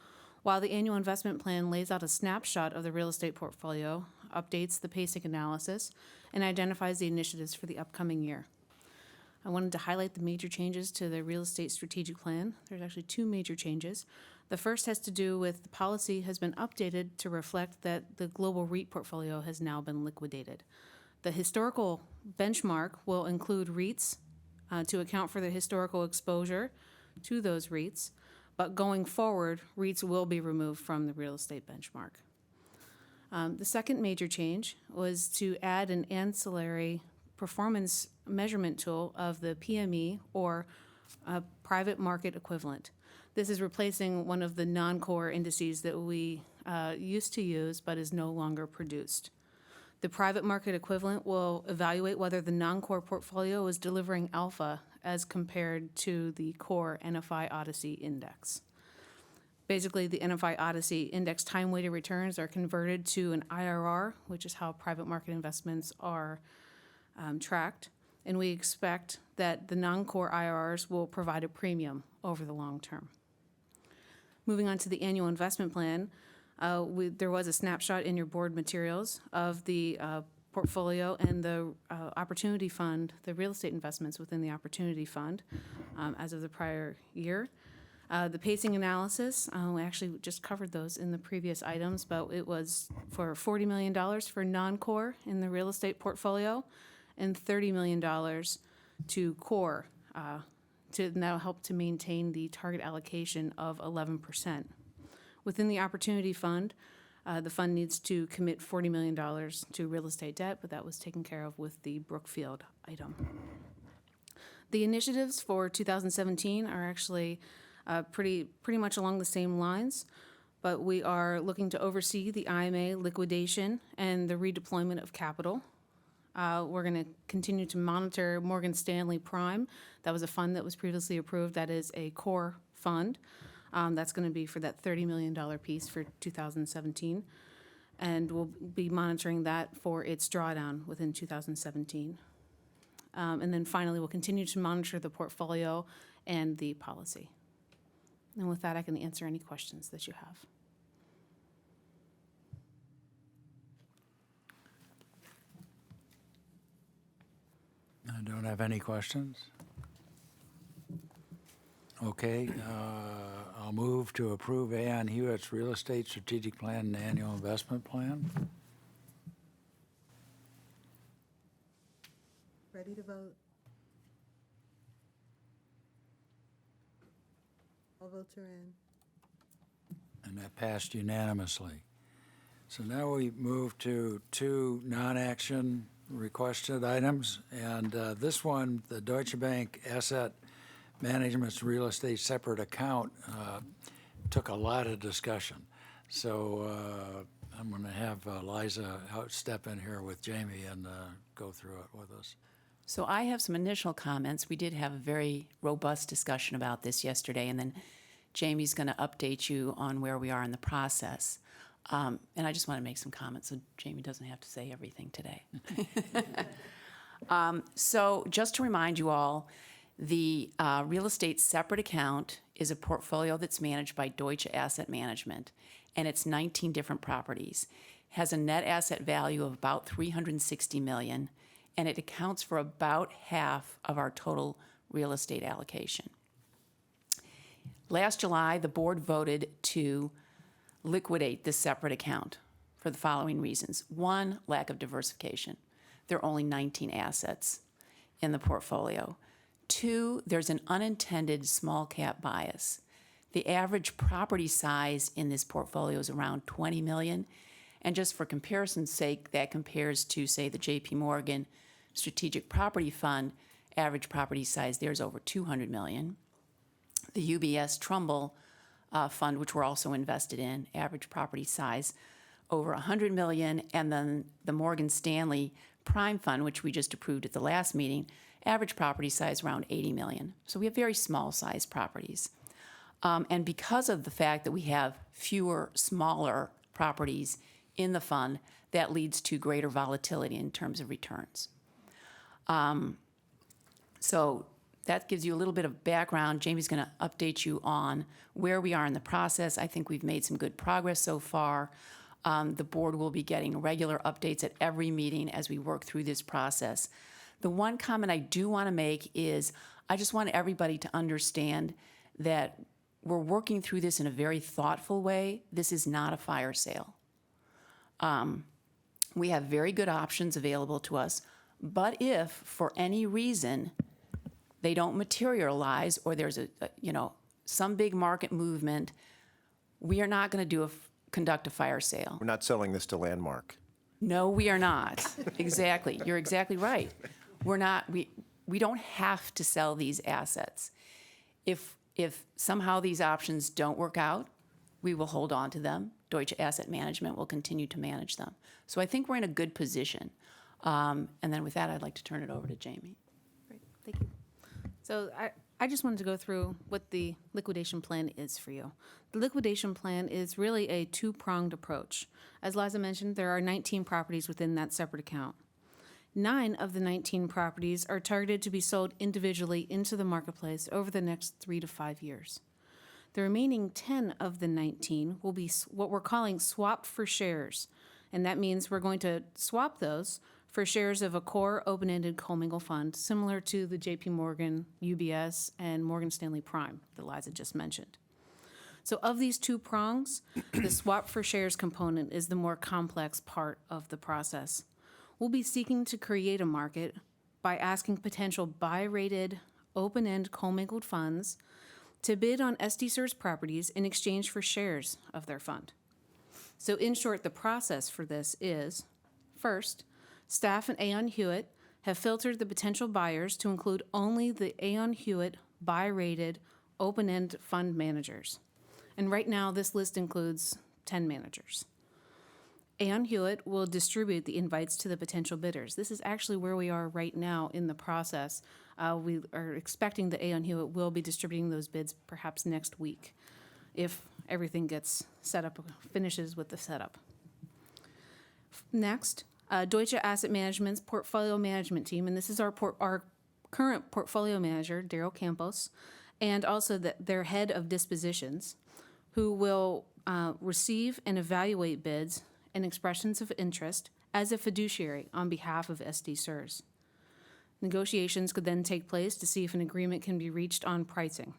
while the Annual Investment Plan lays out a snapshot of the real estate portfolio, updates the pacing analysis, and identifies the initiatives for the upcoming year. I wanted to highlight the major changes to the Real Estate Strategic Plan. There's actually 2 major changes. The first has to do with the policy has been updated to reflect that the global REIT portfolio has now been liquidated. The historical benchmark will include REITs to account for the historical exposure to those REITs, but going forward, REITs will be removed from the real estate benchmark. The second major change was to add an ancillary performance measurement tool of the PME, or private market equivalent. This is replacing one of the non-core indices that we used to use but is no longer produced. The private market equivalent will evaluate whether the non-core portfolio is delivering alpha as compared to the core NFI Odyssey index. Basically, the NFI Odyssey index time-weighted returns are converted to an IRR, which is how private market investments are tracked, and we expect that the non-core IRRs will provide a premium over the long term. Moving on to the annual investment plan, there was a snapshot in your board materials of the portfolio and the opportunity fund, the real estate investments within the opportunity fund as of the prior year. The pacing analysis, we actually just covered those in the previous items, but it was for $40 million for non-core in the real estate portfolio and $30 million to core, and that'll help to maintain the target allocation of 11%. Within the opportunity fund, the fund needs to commit $40 million to real estate debt, but that was taken care of with the Brookfield item. The initiatives for 2017 are actually pretty much along the same lines, but we are looking to oversee the IMA liquidation and the redeployment of capital. We're going to continue to monitor Morgan Stanley Prime. That was a fund that was previously approved. That is a core fund. That's going to be for that $30 million piece for 2017. And we'll be monitoring that for its drawdown within 2017. And then finally, we'll continue to monitor the portfolio and the policy. And with that, I can answer any questions that you have. I don't have any questions. Okay, I'll move to approve Aon Hewitt's Real Estate Strategic Plan and Annual Investment Plan. Ready to vote? All votes are in. And that passed unanimously. So now we move to two non-action requested items. And this one, the Deutsche Bank Asset Management's real estate separate account, took a lot of discussion. So I'm going to have Liza step in here with Jamie and go through it with us. So I have some initial comments. We did have a very robust discussion about this yesterday, and then Jamie's going to update you on where we are in the process. And I just want to make some comments so Jamie doesn't have to say everything today. So just to remind you all, the real estate separate account is a portfolio that's managed by Deutsche Asset Management, and it's 19 different properties. Has a net asset value of about $360 million, and it accounts for about half of our total real estate allocation. Last July, the board voted to liquidate this separate account for the following reasons. One, lack of diversification. There are only 19 assets in the portfolio. Two, there's an unintended small cap bias. The average property size in this portfolio is around 20 million. And just for comparison's sake, that compares to, say, the JP Morgan Strategic Property Fund. Average property size there is over 200 million. The UBS Trumbull fund, which we're also invested in, average property size over 100 million. And then the Morgan Stanley Prime Fund, which we just approved at the last meeting, average property size around 80 million. So we have very small size properties. And because of the fact that we have fewer smaller properties in the fund, that leads to greater volatility in terms of returns. So that gives you a little bit of background. Jamie's going to update you on where we are in the process. I think we've made some good progress so far. The board will be getting regular updates at every meeting as we work through this process. The one comment I do want to make is I just want everybody to understand that we're working through this in a very thoughtful way. This is not a fire sale. We have very good options available to us, but if for any reason they don't materialize or there's some big market movement, we are not going to conduct a fire sale. We're not selling this to Landmark. No, we are not. Exactly. You're exactly right. We're not. We don't have to sell these assets. If somehow these options don't work out, we will hold on to them. Deutsche Asset Management will continue to manage them. So I think we're in a good position. And then with that, I'd like to turn it over to Jamie. Great, thank you. So I just wanted to go through what the liquidation plan is for you. The liquidation plan is really a two-pronged approach. As Liza mentioned, there are 19 properties within that separate account. 9 of the 19 properties are targeted to be sold individually into the marketplace over the next 3 to 5 years. The remaining 10 of the 19 will be what we're calling swapped for shares, and that means we're going to swap those for shares of a core open-ended commingled fund, similar to the JP Morgan, UBS, and Morgan Stanley Prime that Liza just mentioned. So of these two prongs, the swap for shares component is the more complex part of the process. We'll be seeking to create a market by asking potential buy-rated, open-end commingled funds to bid on SDCERS properties in exchange for shares of their fund. So in short, the process for this is, first, staff and Aon Hewitt have filtered the potential buyers to include only the Aon Hewitt buy-rated open-end fund managers. And right now, this list includes 10 managers. Aon Hewitt will distribute the invites to the potential bidders. This is actually where we are right now in the process. We are expecting that Aon Hewitt will be distributing those bids perhaps next week, if everything gets set up, finishes with the setup. Next, Deutsche Asset Management's portfolio management team, and this is our current portfolio manager, Daryl Campos, and also their head of dispositions, who will receive and evaluate bids and expressions of interest as a fiduciary on behalf of SDCERS. Negotiations could then take place to see if an agreement can be reached on pricing.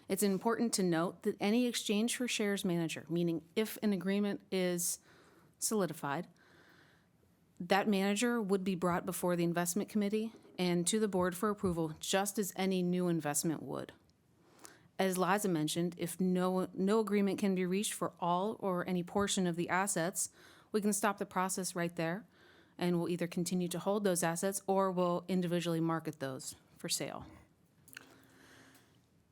It's important to note that any exchange for shares manager, meaning if an agreement is solidified, that manager would be brought before the investment committee and to the board for approval, just as any new investment would. As Liza mentioned, if no agreement can be reached for all or any portion of the assets, we can stop the process right there, and we'll either continue to hold those assets or we'll individually market those for sale.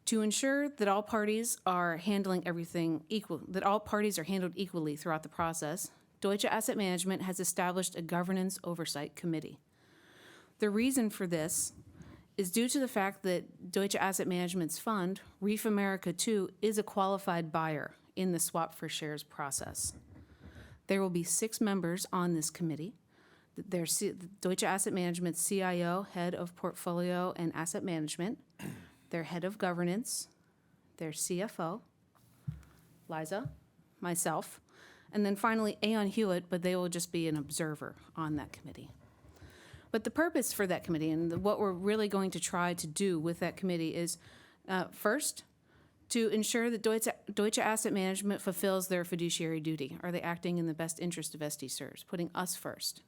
To ensure that all parties are handling everything that all parties are handled equally throughout the process, Deutsche Asset Management has established a governance oversight committee. The reason for this is due to the fact that Deutsche Asset Management's fund, Reef America II, is a qualified buyer in the swap for shares process. There will be 6 members on this committee. There's Deutsche Asset Management's CIO, head of portfolio and asset management, their head of governance, their CFO, Liza, myself, and then finally Aon Hewitt, but they will just be an observer on that committee. But the purpose for that committee and what we're really going to try to do with that committee is, first, to ensure that Deutsche Asset Management fulfills their fiduciary duty. Are they acting in the best interest of SDCERS, putting us first?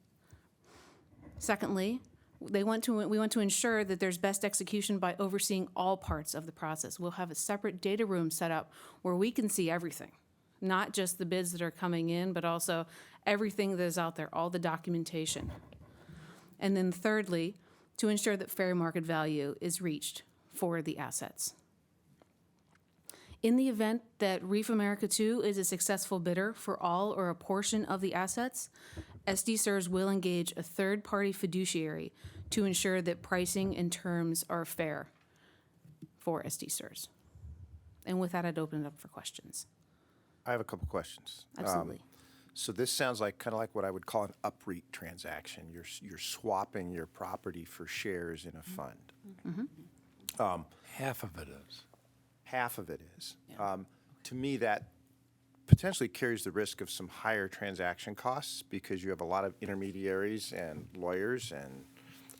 Secondly, we want to ensure that there's best execution by overseeing all parts of the process. We'll have a separate data room set up where we can see everything, not just the bids that are coming in, but also everything that is out there, all the documentation. And then thirdly, to ensure that fair market value is reached for the assets. In the event that Reef America II is a successful bidder for all or a portion of the assets, SDCERS will engage a third-party fiduciary to ensure that pricing and terms are fair for SDCERS. And with that, I'd open it up for questions. I have a couple questions. Absolutely. So this sounds like kind of like what I would call an UPREIT transaction. You're swapping your property for shares in a fund. Half of it is. Half of it is. To me, that potentially carries the risk of some higher transaction costs because you have a lot of intermediaries and lawyers and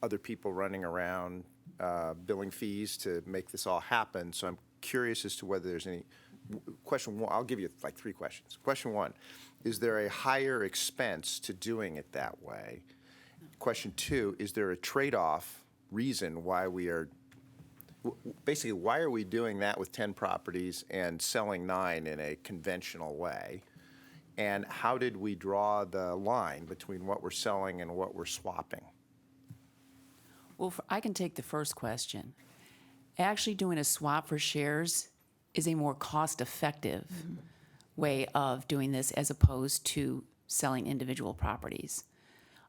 other people running around billing fees to make this all happen. So I'm curious as to whether there's any. Question one, I'll give you like 3 questions. Question 1, is there a higher expense to doing it that way? Question 2, is there a trade-off reason why we are, basically why are we doing that with 10 properties and selling 9 in a conventional way? And how did we draw the line between what we're selling and what we're swapping? Well, I can take the first question. Actually doing a swap for shares is a more cost-effective way of doing this as opposed to selling individual properties.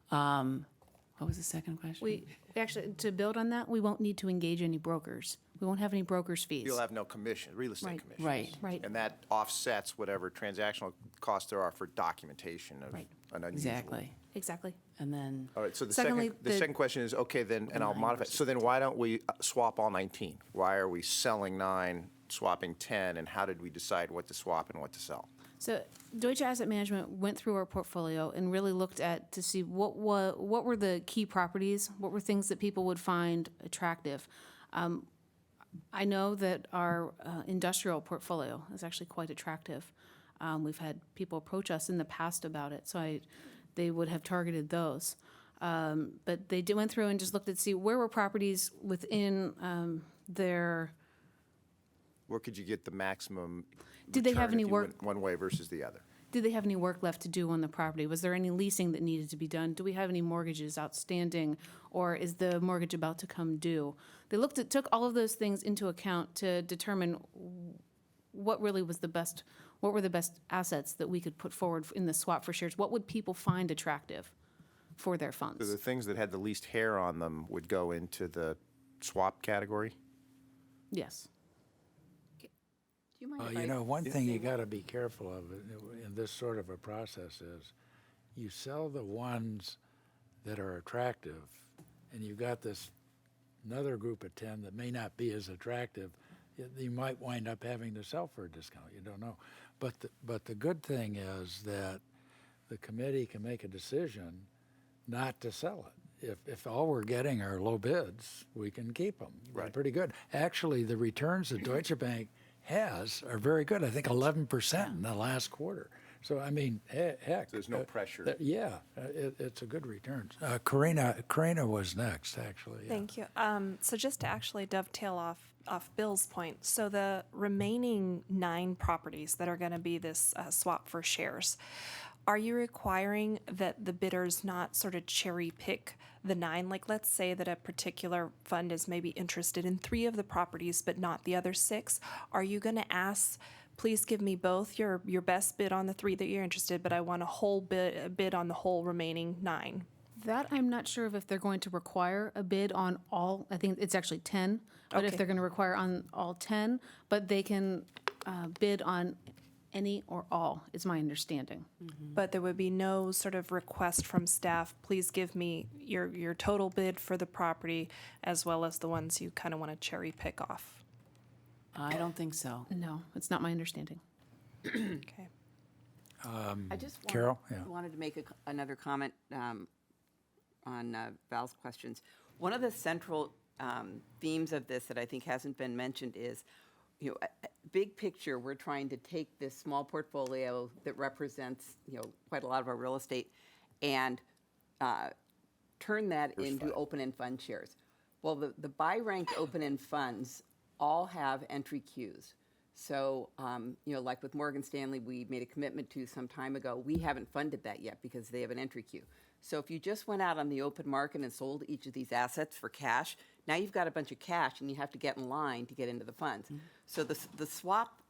What was the second question? We actually, to build on that, we won't need to engage any brokers. We won't have any brokers' fees. You'll have no commission, real estate Right. commissions. Right. Right. And that offsets whatever transactional costs there are for documentation of Right. an unusual. Exactly. Exactly. And then, All right, so the Secondly, second question is, okay, then, and I'll modify, so then why don't we swap all 19? Why are we selling 9, swapping 10, and how did we decide what to swap and what to sell? So Deutsche Asset Management went through our portfolio and really looked at to see what were the key properties, what were things that people would find attractive. I know that our industrial portfolio is actually quite attractive. We've had people approach us in the past about it, so they would have targeted those. But they went through and just looked at see where were properties within their. Where could you get the maximum Did they have return any if you work- went one way versus the other? did they have any work left to do on the property? Was there any leasing that needed to be done? Do we have any mortgages outstanding, or is the mortgage about to come due? They took all of those things into account to determine what really was what were the best assets that we could put forward in the swap for shares. What would people find attractive for their funds? So the things that had the least hair on them would go into the swap category? Yes. Do you mind if I You know, one thing say you got to be careful of in this sort of a process is you sell the ones that are attractive, and you've got this another group of 10 that may not be as attractive. You might wind up having to sell for a discount. You don't know. But the good thing is that the committee can make a decision not to sell it. If all we're getting are low bids, we can keep them. They're pretty good. Actually, the returns that Deutsche Bank has are very good. I think 11% in the last quarter. So, I mean, heck. There's no pressure. It's a good return. Karina was next, actually. Yeah. Thank you. So just to actually dovetail off Bill's point, so the remaining 9 properties that are going to be this swap for shares, are you requiring that the bidders not sort of cherry pick the 9? Like, let's say that a particular fund is maybe interested in 3 of the properties, but not the other 6. Are you going to ask, please give me both your best bid on the 3 that you're interested, but I want a whole bid on the whole remaining 9? That I'm not sure of if they're going to require a bid on all. I think it's actually 10, but if Okay. they're going to require on all 10, but they can bid on any or all, is my understanding. But there would be no sort of request from staff, please give me your total bid for the property as well as the ones you kind of want to cherry pick off. I don't think so. No, it's not my understanding. Okay. I just Carol? Yeah. wanted to make another comment on Val's questions. One of the central themes of this that I think hasn't been mentioned is, big picture, we're trying to take this small portfolio that represents, quite a lot of our real estate and turn that into open-end fund shares. Well, the buy-ranked open-end funds all have entry queues. So, like with Morgan Stanley, we made a commitment to some time ago. We haven't funded that yet because they have an entry queue. So if you just went out on the open market and sold each of these assets for cash, now you've got a bunch of cash and you have to get in line to get into the funds. So the swap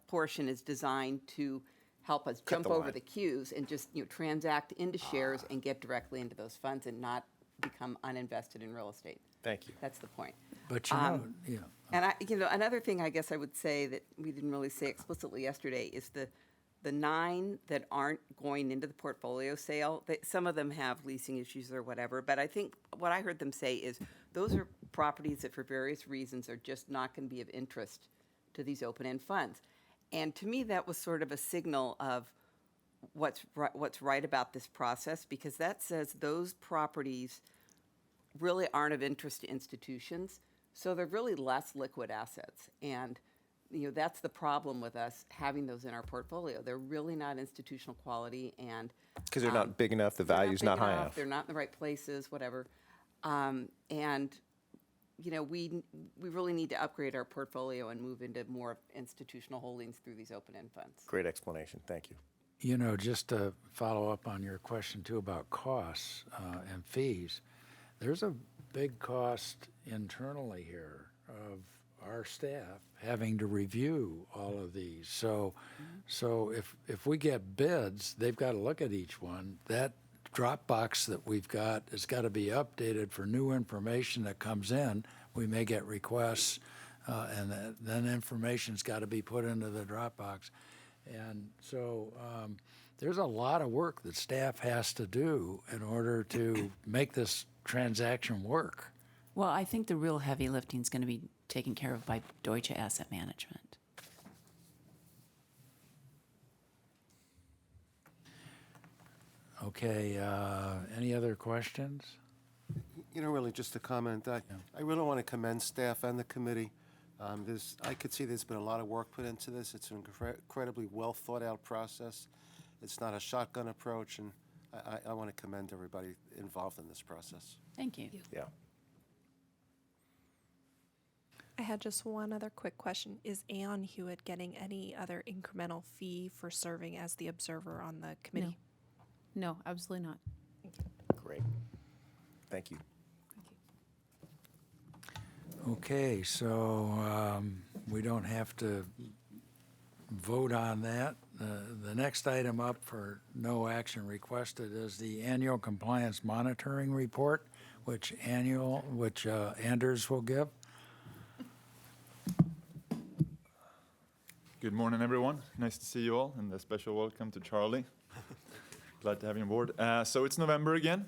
portion is designed to help us jump over the queues and just transact into shares and get directly into those funds and not become uninvested in real estate. Thank you. That's the point. But And another thing I guess I would say that we didn't really say explicitly yesterday is the 9 that aren't going into the portfolio sale. Some of them have leasing issues or whatever, but I think what I heard them say is those are properties that for various reasons are just not going to be of interest to these open-end funds. And to me, that was sort of a signal of what's right about this process, because that says those properties really aren't of interest to institutions. So they're really less liquid assets. And that's the problem with us having those in our portfolio. They're really not institutional quality, and Because they're not big enough, the they're value's not big high enough, enough. They're not in the right places, whatever. And we really need to upgrade our portfolio and move into more institutional holdings through these open-end funds. Great explanation. Thank you. Just to follow up on your question too about costs and fees, there's a big cost internally here of our staff having to review all of these. So if we get bids, they've got to look at each one. That Dropbox that we've got has got to be updated for new information that comes in. We may get requests, and then information's got to be put into the Dropbox. And so there's a lot of work that staff has to do in order to make this transaction work. Well, I think the real heavy lifting is going to be taken care of by Deutsche Asset Management. Okay, any other questions? Really just a comment. I really want to commend staff and the committee. I could see there's been a lot of work put into this. It's an incredibly well thought out process. It's not a shotgun approach, and I want to commend everybody involved in this process. Thank you. Yeah. I had just one other quick question. Is Ann Hewitt getting any other incremental fee for serving as the observer on the committee? No, absolutely not. Great. Thank you. Okay, so we don't have to vote on that. The next item up for no action requested is the annual compliance monitoring report, which Anders will give. Good morning, everyone. Nice to see you all, and a special welcome to Charlie. Glad to have you on board. So it's November again,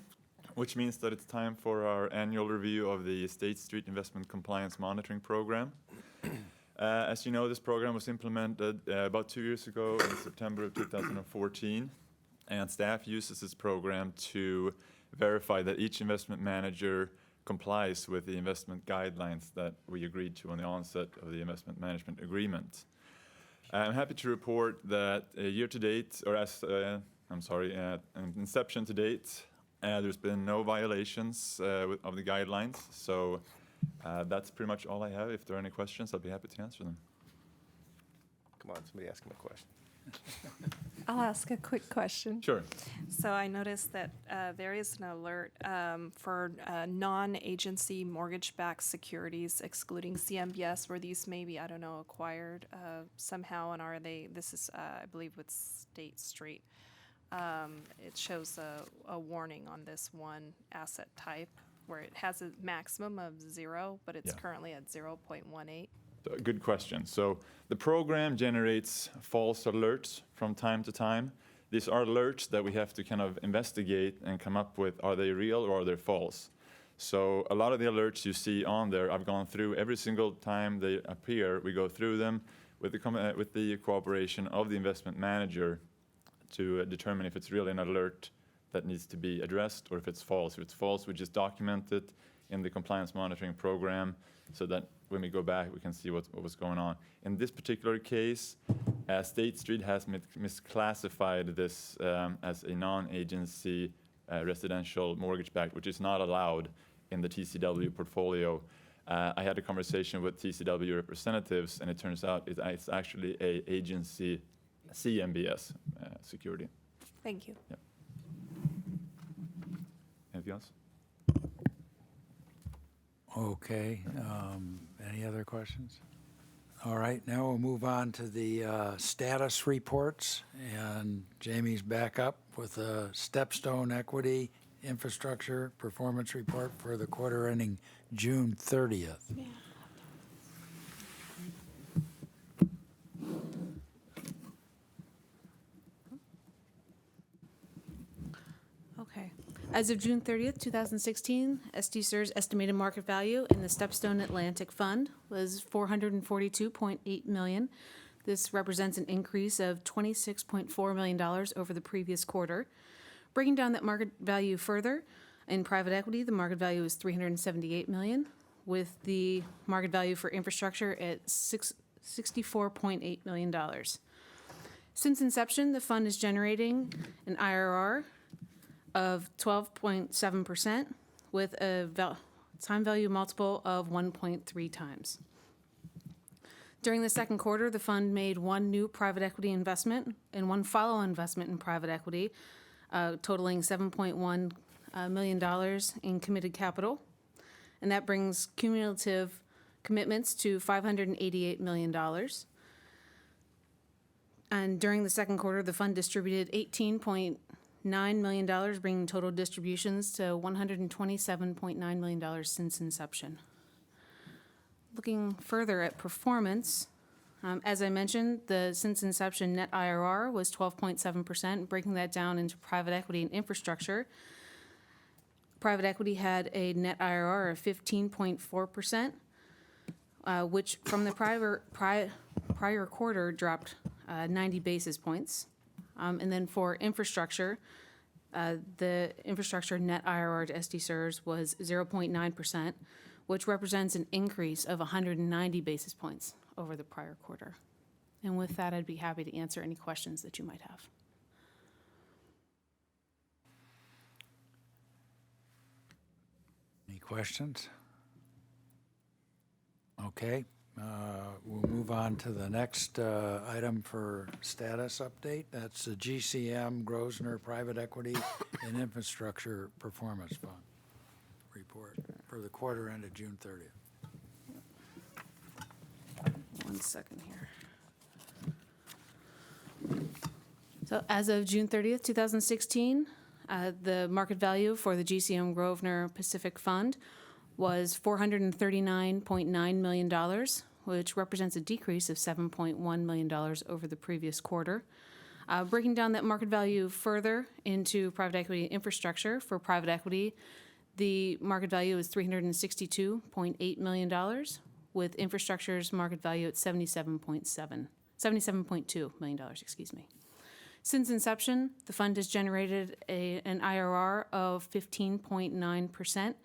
which means that it's time for our annual review of the State Street Investment Compliance Monitoring Program. As you know, this program was implemented about 2 years ago in September of 2014, and staff uses this program to verify that each investment manager complies with the investment guidelines that we agreed to on the onset of the investment management agreement. I'm happy to report that year to date, or inception to date, there's been no violations of the guidelines. So that's pretty much all I have. If there are any questions, I'll be happy to answer them. Come on, somebody ask him a question. I'll ask a quick question. Sure. So I noticed that there is an alert for non-agency mortgage-backed securities, excluding CMBS, where these may be, I don't know, acquired somehow, and are they? This is, I believe, with State Street. It shows a warning on this one asset type where it has a maximum of 0, but it's currently at 0.18. Good question. So the program generates false alerts from time to time. These are alerts that we have to kind of investigate and come up with, are they real or are they false? So a lot of the alerts you see on there, I've gone through every single time they appear. We go through them with the cooperation of the investment manager to determine if it's really an alert that needs to be addressed or if it's false. If it's false, we just document it in the compliance monitoring program so that when we go back, we can see what was going on. In this particular case, State Street has misclassified this as a non-agency residential mortgage-backed, which is not allowed in the TCW portfolio. I had a conversation with TCW representatives, and it turns out it's actually a agency CMBS security. Thank you. Yep. Anything else? Okay, any other questions? All right, now we'll move on to the status reports, and Jamie's back up with a StepStone Equity Infrastructure Performance Report for the quarter ending June 30th. Yeah. Okay. As of June 30th, 2016, SDCERS estimated market value in the StepStone Atlantic Fund was $442.8 million. This represents an increase of $26.4 million over the previous quarter. Breaking down that market value further, in private equity, the market value is $378 million, with the market value for infrastructure at $64.8 million. Since inception, the fund is generating an IRR of 12.7% with a time value multiple of 1.3 times. During the second quarter, the fund made one new private equity investment and one follow-on investment in private equity, totaling $7.1 million in committed capital. And that brings cumulative commitments to $588 million. And during the second quarter, the fund distributed $18.9 million, bringing total distributions to $127.9 million since inception. Looking further at performance, as I mentioned, the since inception net IRR was 12.7%. Breaking that down into private equity and infrastructure, private equity had a net IRR of 15.4%, which from the prior quarter dropped 90 basis points. And then for infrastructure, the infrastructure net IRR to SDCERS was 0.9%, which represents an increase of 190 basis points over the prior quarter. And with that, I'd be happy to answer any questions that you might have. Any questions? Okay, we'll move on to the next item for status update. That's the GCM Grosvenor Private Equity and Infrastructure Performance Fund report for the quarter ended June 30th. 1 second here. So as of June 30th, 2016, the market value for the GCM Grosvenor Pacific Fund was $439.9 million, which represents a decrease of $7.1 million over the previous quarter. Breaking down that market value further into private equity infrastructure, for private equity, the market value is $362.8 million, with infrastructure's market value at $77.2 million, excuse me. Since inception, the fund has generated an IRR of 15.9%,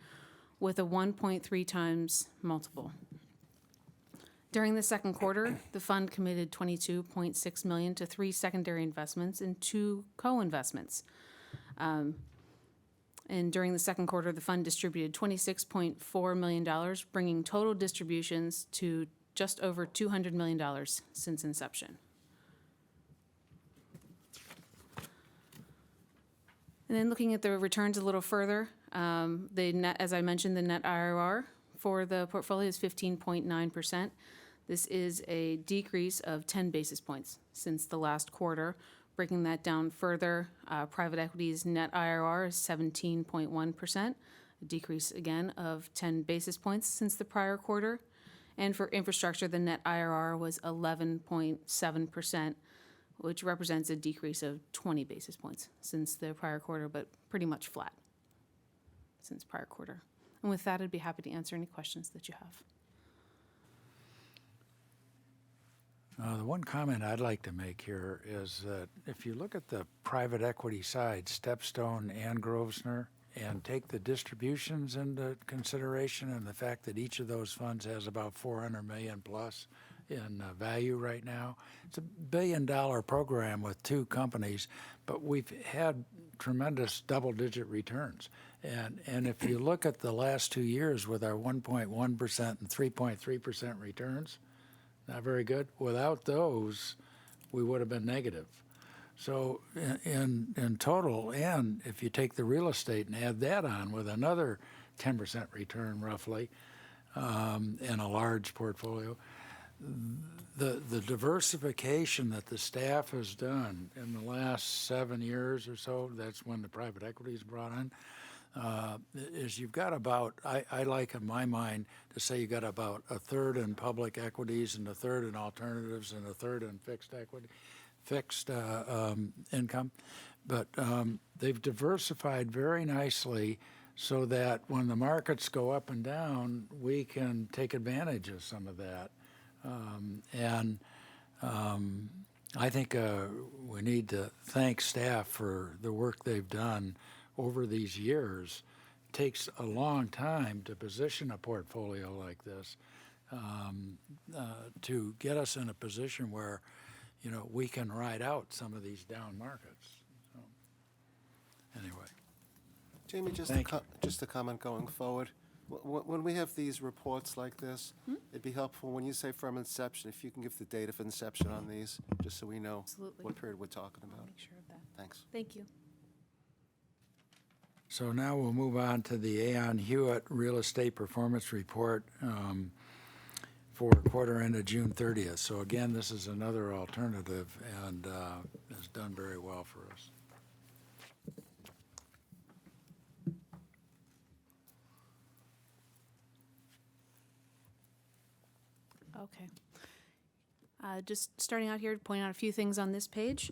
with a 1.3 times multiple. During the second quarter, the fund committed $22.6 million to 3 secondary investments and 2 co-investments. And during the second quarter, the fund distributed $26.4 million, bringing total distributions to just over $200 million since inception. And then looking at the returns a little further, the net, as I mentioned, the net IRR for the portfolio is 15.9%. This is a decrease of 10 basis points since the last quarter. Breaking that down further, private equity's net IRR is 17.1%, a decrease again of 10 basis points since the prior quarter. And for infrastructure, the net IRR was 11.7%, which represents a decrease of 20 basis points since the prior quarter, but pretty much flat since prior quarter. And with that, I'd be happy to answer any questions that you have. The one comment I'd like to make here is that if you look at the private equity side, StepStone and Grosvenor, and take the distributions into consideration and the fact that each of those funds has about $400 million plus in value right now, it's a $1 billion program with 2 companies, but we've had tremendous double-digit returns. And if you look at the last 2 years with our 1.1% and 3.3% returns, not very good. Without those, we would have been negative. So in total, and if you take the real estate and add that on with another 10% return roughly, and a large portfolio, the diversification that the staff has done in the last 7 years or so, that's when the private equity is brought in, is you've got about, I like in my mind to say you got about a third in public equities and a third in alternatives and a third in fixed income. But they've diversified very nicely so that when the markets go up and down, we can take advantage of some of that. I think we need to thank staff for the work they've done over these years. It takes a long time to position a portfolio like this to get us in a position where, you know, we can ride out some of these down markets. So, anyway. Jamie, just a comment going forward. When we have these reports like this, it'd be helpful when you say from inception, if you can give the date of inception on these, just so we know Absolutely. what period we're talking about. I'll make sure of that. Thanks. Thank you. So now we'll move on to the Aon Hewitt Real Estate Performance Report for quarter end of June 30th. So again, this is another alternative and has done very well for us. Okay. Just starting out here to point out a few things on this page.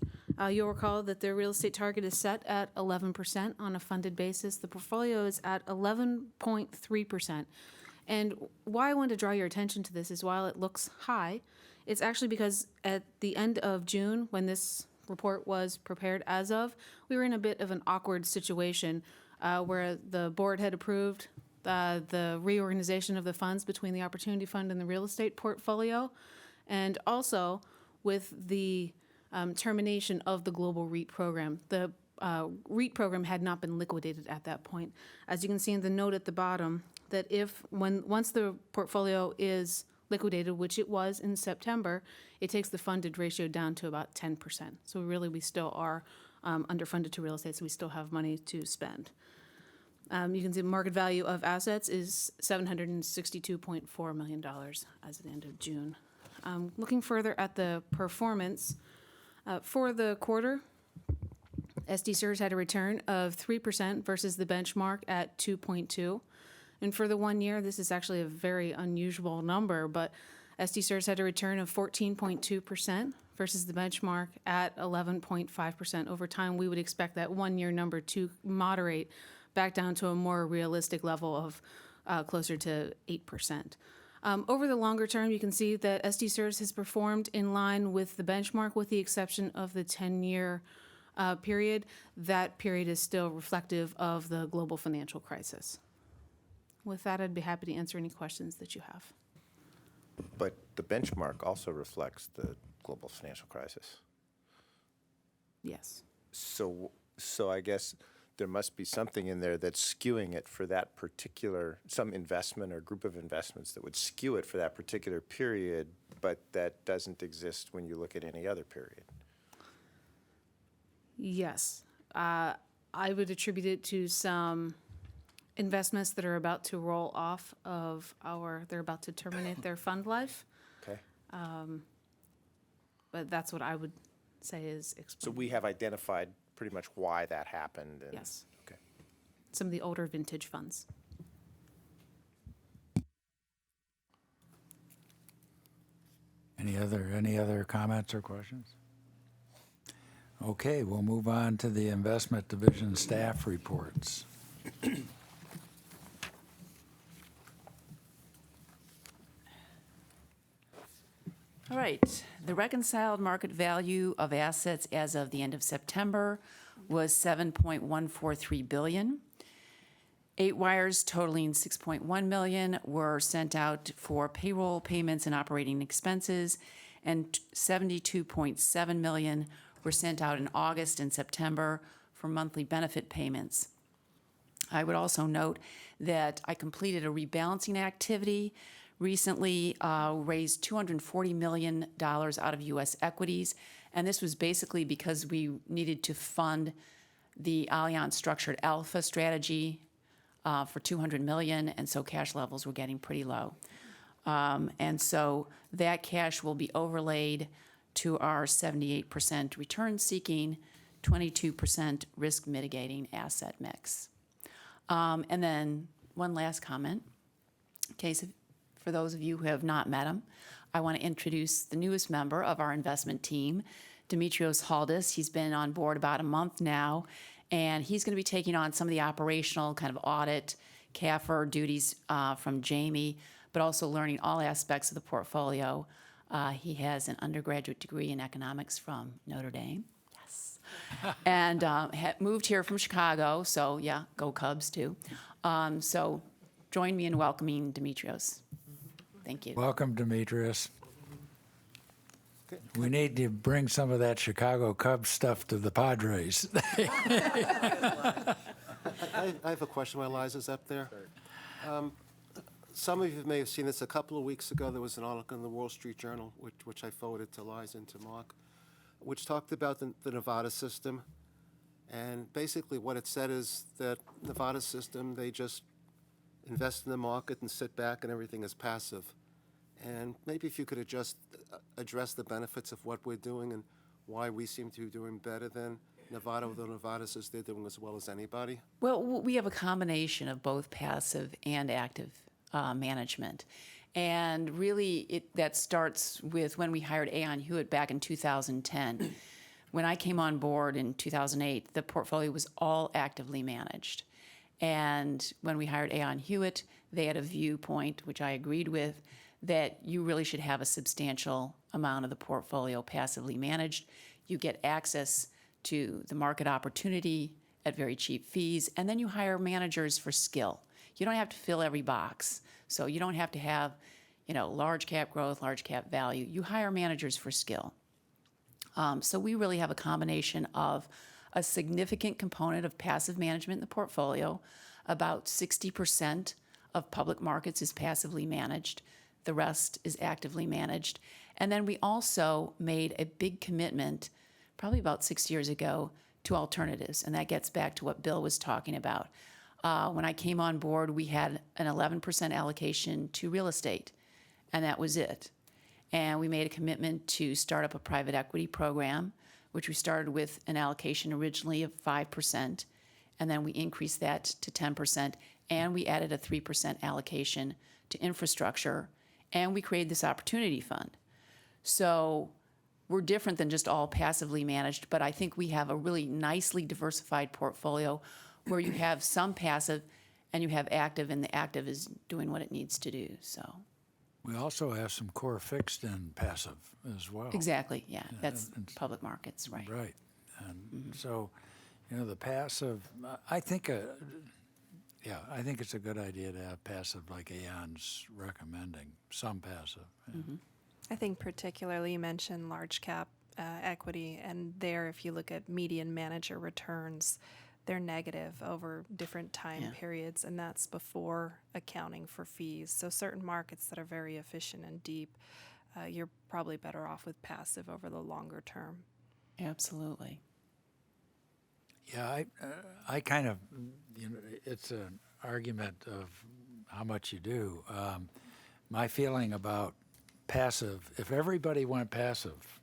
You'll recall that the real estate target is set at 11% on a funded basis. The portfolio is at 11.3%. And why I wanted to draw your attention to this is while it looks high, it's actually because at the end of June, when this report was prepared as of, we were in a bit of an awkward situation where the board had approved the reorganization of the funds between the Opportunity Fund and the real estate portfolio, and also with the termination of the global REIT program. The REIT program had not been liquidated at that point. As you can see in the note at the bottom, that once the portfolio is liquidated, which it was in September, it takes the funded ratio down to about 10%. So really, we still are underfunded to real estate, so we still have money to spend. You can see the market value of assets is $762.4 million as of the end of June. Looking further at the performance, for the quarter, SDCERS had a return of 3% versus the benchmark at 2.2. And for the 1 year, this is actually a very unusual number, but SDCERS had a return of 14.2% versus the benchmark at 11.5%. Over time, we would expect that 1 year number to moderate back down to a more realistic level of closer to 8%. Over the longer term, you can see that SDCERS has performed in line with the benchmark, with the exception of the 10-year period. That period is still reflective of the global financial crisis. With that, I'd be happy to answer any questions that you have. But the benchmark also reflects the global financial crisis. Yes. So I guess there must be something in there that's skewing it for that particular, some investment or group of investments that would skew it for that particular period, but that doesn't exist when you look at any other period. Yes. I would attribute it to some investments that are about to roll off of they're about to terminate their fund life. Okay. But that's what I would say is So explained. we have identified pretty much why that happened. And, Yes. Okay. Some of the older vintage funds. Any other comments or questions? Okay, we'll move on to the investment division staff reports. All right, the reconciled market value of assets as of the end of September was $7.143 billion. 8 wires totaling $6.1 million were sent out for payroll payments and operating expenses, and $72.7 million were sent out in August and September for monthly benefit payments. I would also note that I completed a rebalancing activity recently, raised $240 million out of U.S. equities, and this was basically because we needed to fund the Allianz Structured Alpha strategy for $200 million, and so cash levels were getting pretty low. And so that cash will be overlaid to our 78% return-seeking, 22% risk-mitigating asset mix. And then one last comment. In case for those of you who have not met him, I want to introduce the newest member of our investment team, Dimitrios Haldis. He's been on board about a month now, and he's going to be taking on some of the operational kind of audit, CAFR duties from Jamie, but also learning all aspects of the portfolio. He has an undergraduate degree in economics from Notre Dame. Yes. And moved here from Chicago, so yeah, go Cubs too. So join me in welcoming Dimitrios. Thank you. Welcome, Demetrius. We need to bring some of that Chicago Cubs stuff to the Padres. I have a question while Liza's up there. Some of you may have seen this a couple of weeks ago. There was an article in the Wall Street Journal, which I forwarded to Liza and to Mark, which talked about the Nevada system. And basically what it said is that Nevada system, they just invest in the market and sit back and everything is passive. And maybe if you could address the benefits of what we're doing and why we seem to be doing better than Nevada, although Nevada says they're doing as well as anybody. Well, we have a combination of both passive and active management. And really, that starts with when we hired Aon Hewitt back in 2010. When I came on board in 2008, the portfolio was all actively managed. And when we hired Aon Hewitt, they had a viewpoint, which I agreed with, that you really should have a substantial amount of the portfolio passively managed. You get access to the market opportunity at very cheap fees, and then you hire managers for skill. You don't have to fill every box. So you don't have to have, large cap growth, large cap value. You hire managers for skill. So we really have a combination of a significant component of passive management in the portfolio. About 60% of public markets is passively managed. The rest is actively managed. And then we also made a big commitment, probably about 6 years ago, to alternatives. And that gets back to what Bill was talking about. When I came on board, we had an 11% allocation to real estate, and that was it. And we made a commitment to start up a private equity program, which we started with an allocation originally of 5%, and then we increased that to 10%, and we added a 3% allocation to infrastructure, and we created this opportunity fund. So we're different than just all passively managed, but I think we have a really nicely diversified portfolio where you have some passive and you have active, and the active is doing what it needs to do, so. We also have some core fixed and passive as well. Exactly, yeah, that's public markets, right. Right. And so, you know, the passive, I think it's a good idea to have passive like Aon's recommending, some passive. Yeah. I think particularly you mentioned large cap equity, and there, if you look at median manager returns, they're negative over different time periods, and that's before accounting for fees. So certain markets that are very efficient and deep, you're probably better off with passive over the longer term. Absolutely. Yeah, I kind of, you know, it's an argument of how much you do. My feeling about passive, if everybody went passive,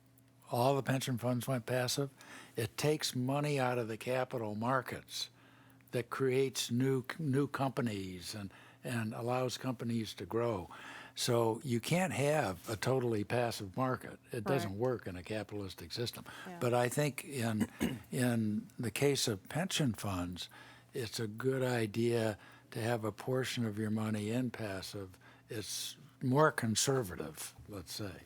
all the pension funds went passive, it takes money out of the capital markets that creates new companies and allows companies to grow. So you can't have a totally passive market. It doesn't work in a capitalistic system. Yeah. But I think in the case of pension funds, it's a good idea to have a portion of your money in passive. It's more conservative, let's say,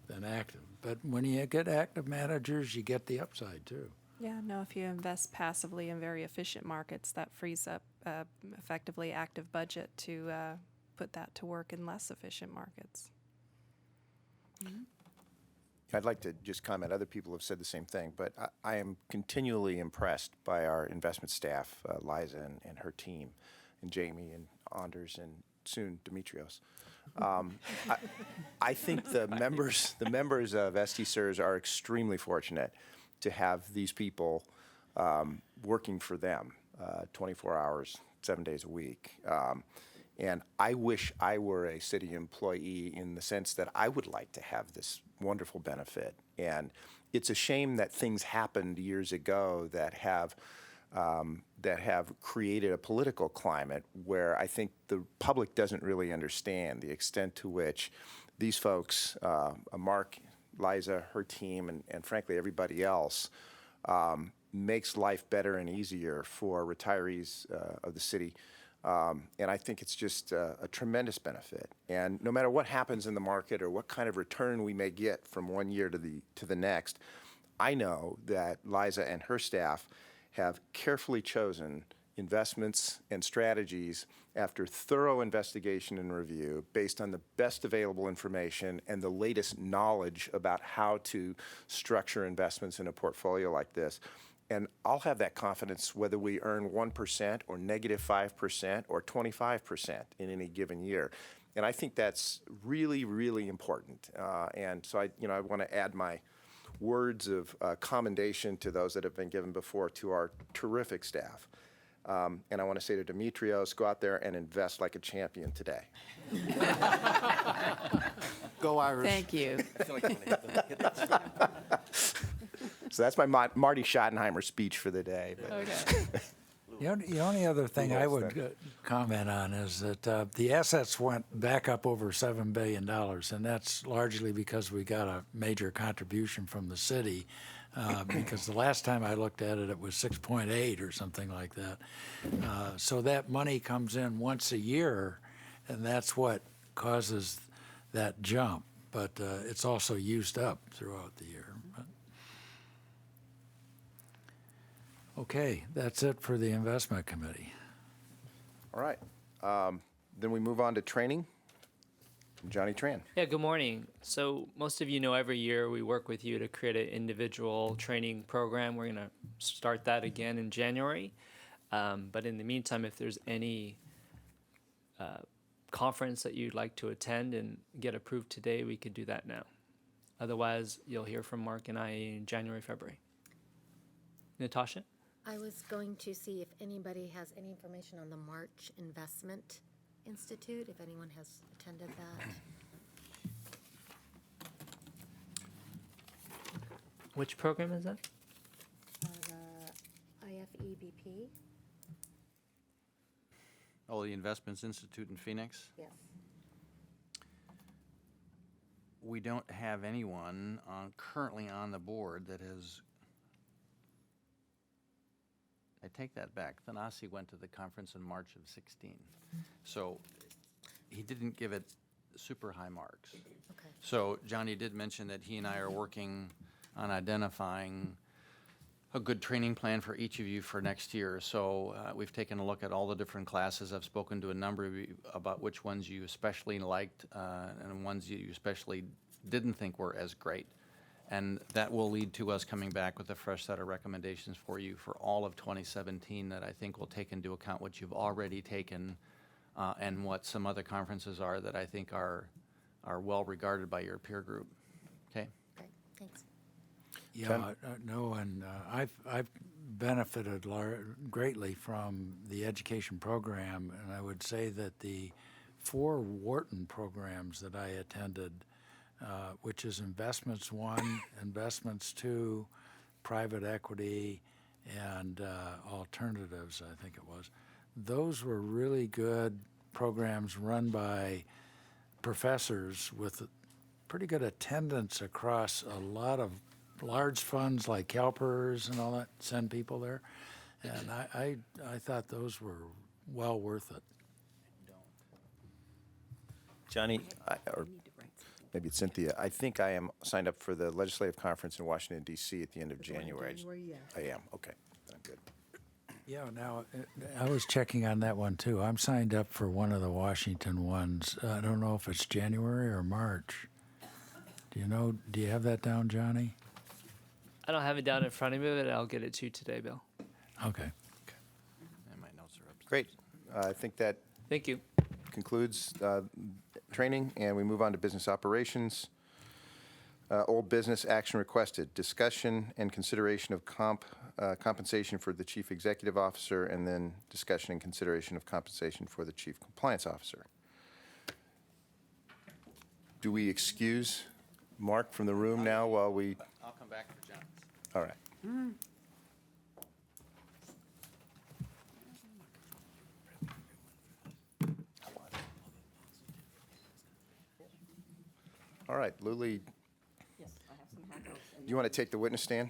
than active. But when you get active managers, you get the upside too. Yeah, no, if you invest passively in very efficient markets, that frees up effectively active budget to put that to work in less efficient markets. I'd like to just comment, other people have said the same thing, but I am continually impressed by our investment staff, Liza and her team, and Jamie and Anders and soon Demetrios. I think the members of SDCERS are extremely fortunate to have these people working for them 24 hours, 7 days a week. And I wish I were a city employee in the sense that I would like to have this wonderful benefit. And it's a shame that things happened years ago that have created a political climate where I think the public doesn't really understand the extent to which these folks, Mark, Liza, her team, and frankly everybody else, makes life better and easier for retirees of the city. And I think it's just a tremendous benefit. And no matter what happens in the market or what kind of return we may get from one year to the next, I know that Liza and her staff have carefully chosen investments and strategies after thorough investigation and review based on the best available information and the latest knowledge about how to structure investments in a portfolio like this. And I'll have that confidence whether we earn 1% or negative 5% or 25% in any given year. And I think that's really, really important. And so I want to add my words of commendation to those that have been given before to our terrific staff. And I want to say to Demetrios, go out there and invest like a champion today. Go Irish. Thank you. So that's my Marty Schottenheimer speech for the day. But. Okay. The only other thing I would comment on is that the assets went back up over $7 billion, and that's largely because we got a major contribution from the city, because the last time I looked at it, it was 6.8 or something like that. So that money comes in once a year, and that's what causes that jump, but it's also used up throughout the year. Okay, that's it for the investment committee. All right. Then we move on to training. Johnny Tran. Yeah, good morning. So most of you know every year we work with you to create an individual training program. We're going to start that again in January. But in the meantime, if there's any conference that you'd like to attend and get approved today, we could do that now. Otherwise, you'll hear from Mark and I in January, February. Natasha? I was going to see if anybody has any information on the March Investment Institute, if anyone has attended that. Which program is that? The IFEBP? Oh, the Investments Institute in Phoenix? Yes. We don't have anyone currently on the board that has. I take that back. Thanasi went to the conference in March of 16. So he didn't give it super high marks. Okay. So Johnny did mention that he and I are working on identifying a good training plan for each of you for next year. So we've taken a look at all the different classes. I've spoken to a number of you about which ones you especially liked and ones you especially didn't think were as great. And that will lead to us coming back with a fresh set of recommendations for you for all of 2017 that I think will take into account what you've already taken and what some other conferences are that I think are well regarded by your peer group. Okay? Great, thanks. Yeah, no, and I've benefited greatly from the education program, and I would say that the 4 Wharton programs that I attended, which is Investments 1, Investments 2, Private Equity, and Alternatives, I think it was. Those were really good programs run by professors with pretty good attendance across a lot of large funds like CalPERS and all that, send people there. And I thought those were well worth it. Johnny, or maybe it's Cynthia, I think I am signed up for the legislative conference in Washington, D.C. at the end of January. January, yes. I am, okay, then I'm good. Yeah, now, I was checking on that one too. I'm signed up for one of the Washington ones. I don't know if it's January or March. Do you have that down, Johnny? I don't have it down in front of me, but I'll get it to you today, Bill. Okay. And my notes are up. Great. I think that Thank you. concludes training, and we move on to business operations. Old business action requested, discussion and consideration of compensation for the chief executive officer, and then discussion and consideration of compensation for the chief compliance officer. Do we excuse Mark from the room now while we? I'll come back for John's. All right. All right, Luli, Yes, I have some handouts. you want to take the witness stand?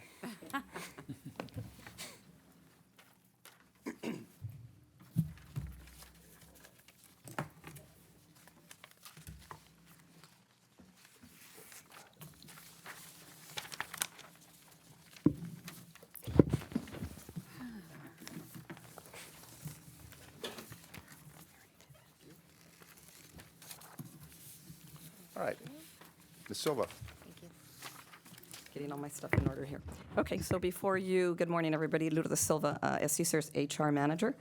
All right, Ms. Silva. Thank you. Getting all my stuff in order here. Okay, so before you, good morning, everybody. Lourdes Silva, SDCERS HR Manager.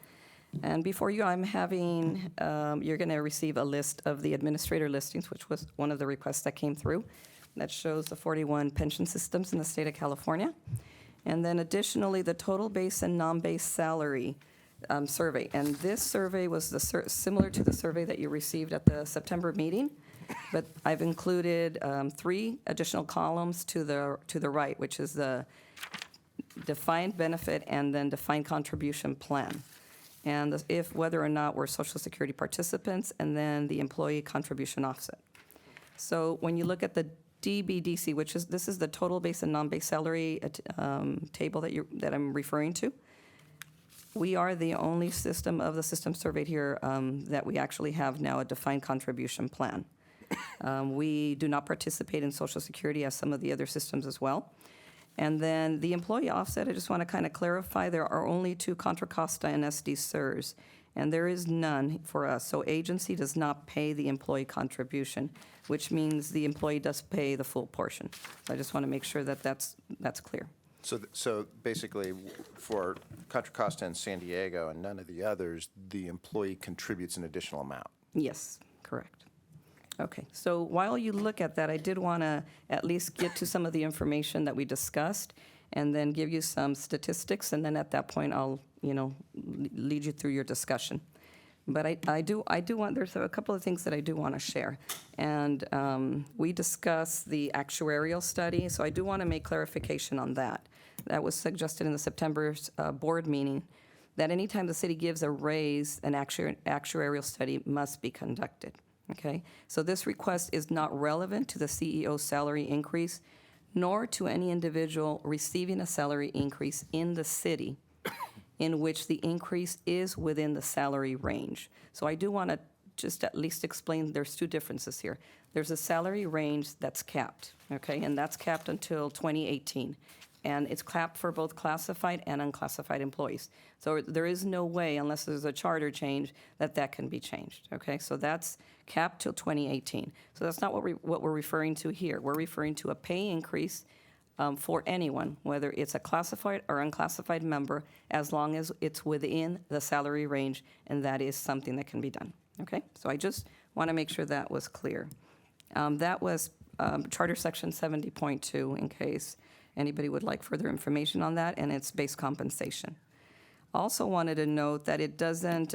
And before you, I'm having, you're going to receive a list of the administrator listings, which was one of the requests that came through. That shows the 41 pension systems in the state of California. And then additionally, the total base and non-base salary survey. And this survey was similar to the survey that you received at the September meeting. But I've included 3 additional columns to the right, which is the defined benefit and then defined contribution plan. And if whether or not we're Social Security participants, and then the employee contribution offset. So when you look at the DBDC, this is the total base and non-base salary table that I'm referring to. We are the only system of the system surveyed here that we actually have now a defined contribution plan. We do not participate in Social Security as some of the other systems as well. And then the employee offset, I just want to kind of clarify, there are only 2, Contra Costa and SDCERS, and there is none for us. So agency does not pay the employee contribution, which means the employee does pay the full portion. So I just want to make sure that that's clear. So basically, for Contra Costa and San Diego and none of the others, the employee contributes an additional amount. Yes. correct. Okay, so while you look at that, I did want to at least get to some of the information that we discussed and then give you some statistics, and then at that point, I'll, lead you through your discussion. But I do want, there's a couple of things that I do want to share. And we discussed the actuarial study, so I do want to make clarification on that. That was suggested in the September board meeting, that anytime the city gives a raise, an actuarial study must be conducted, okay? So this request is not relevant to the CEO's salary increase, nor to any individual receiving a salary increase in the city in which the increase is within the salary range. So I do want to just at least explain there's two differences here. There's a salary range that's capped, okay, and that's capped until 2018. And it's capped for both classified and unclassified employees. So there is no way, unless there's a charter change, that can be changed, okay? So that's capped till 2018. So that's not what we're referring to here. We're referring to a pay increase for anyone, whether it's a classified or unclassified member, as long as it's within the salary range, and that is something that can be done, okay? So I just want to make sure that was clear. That was Charter Section 70.2, in case anybody would like further information on that, and it's base compensation. Also wanted to note that it doesn't,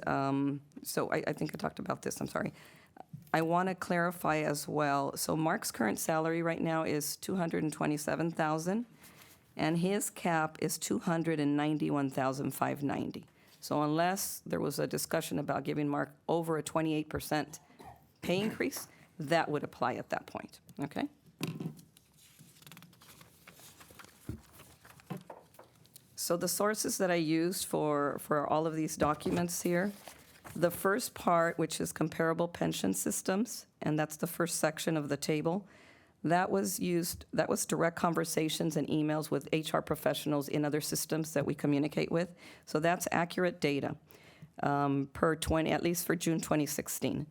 so I think I talked about this, I'm sorry. I want to clarify as well. So Mark's current salary right now is $227,000, and his cap is $291,590. So unless there was a discussion about giving Mark over a 28% pay increase, that would apply at that point, okay? So the sources that I used for all of these documents here, the first part, which is comparable pension systems, and that's the first section of the table, that was direct conversations and emails with HR professionals in other systems that we communicate with. So that's accurate data at least for June 2016.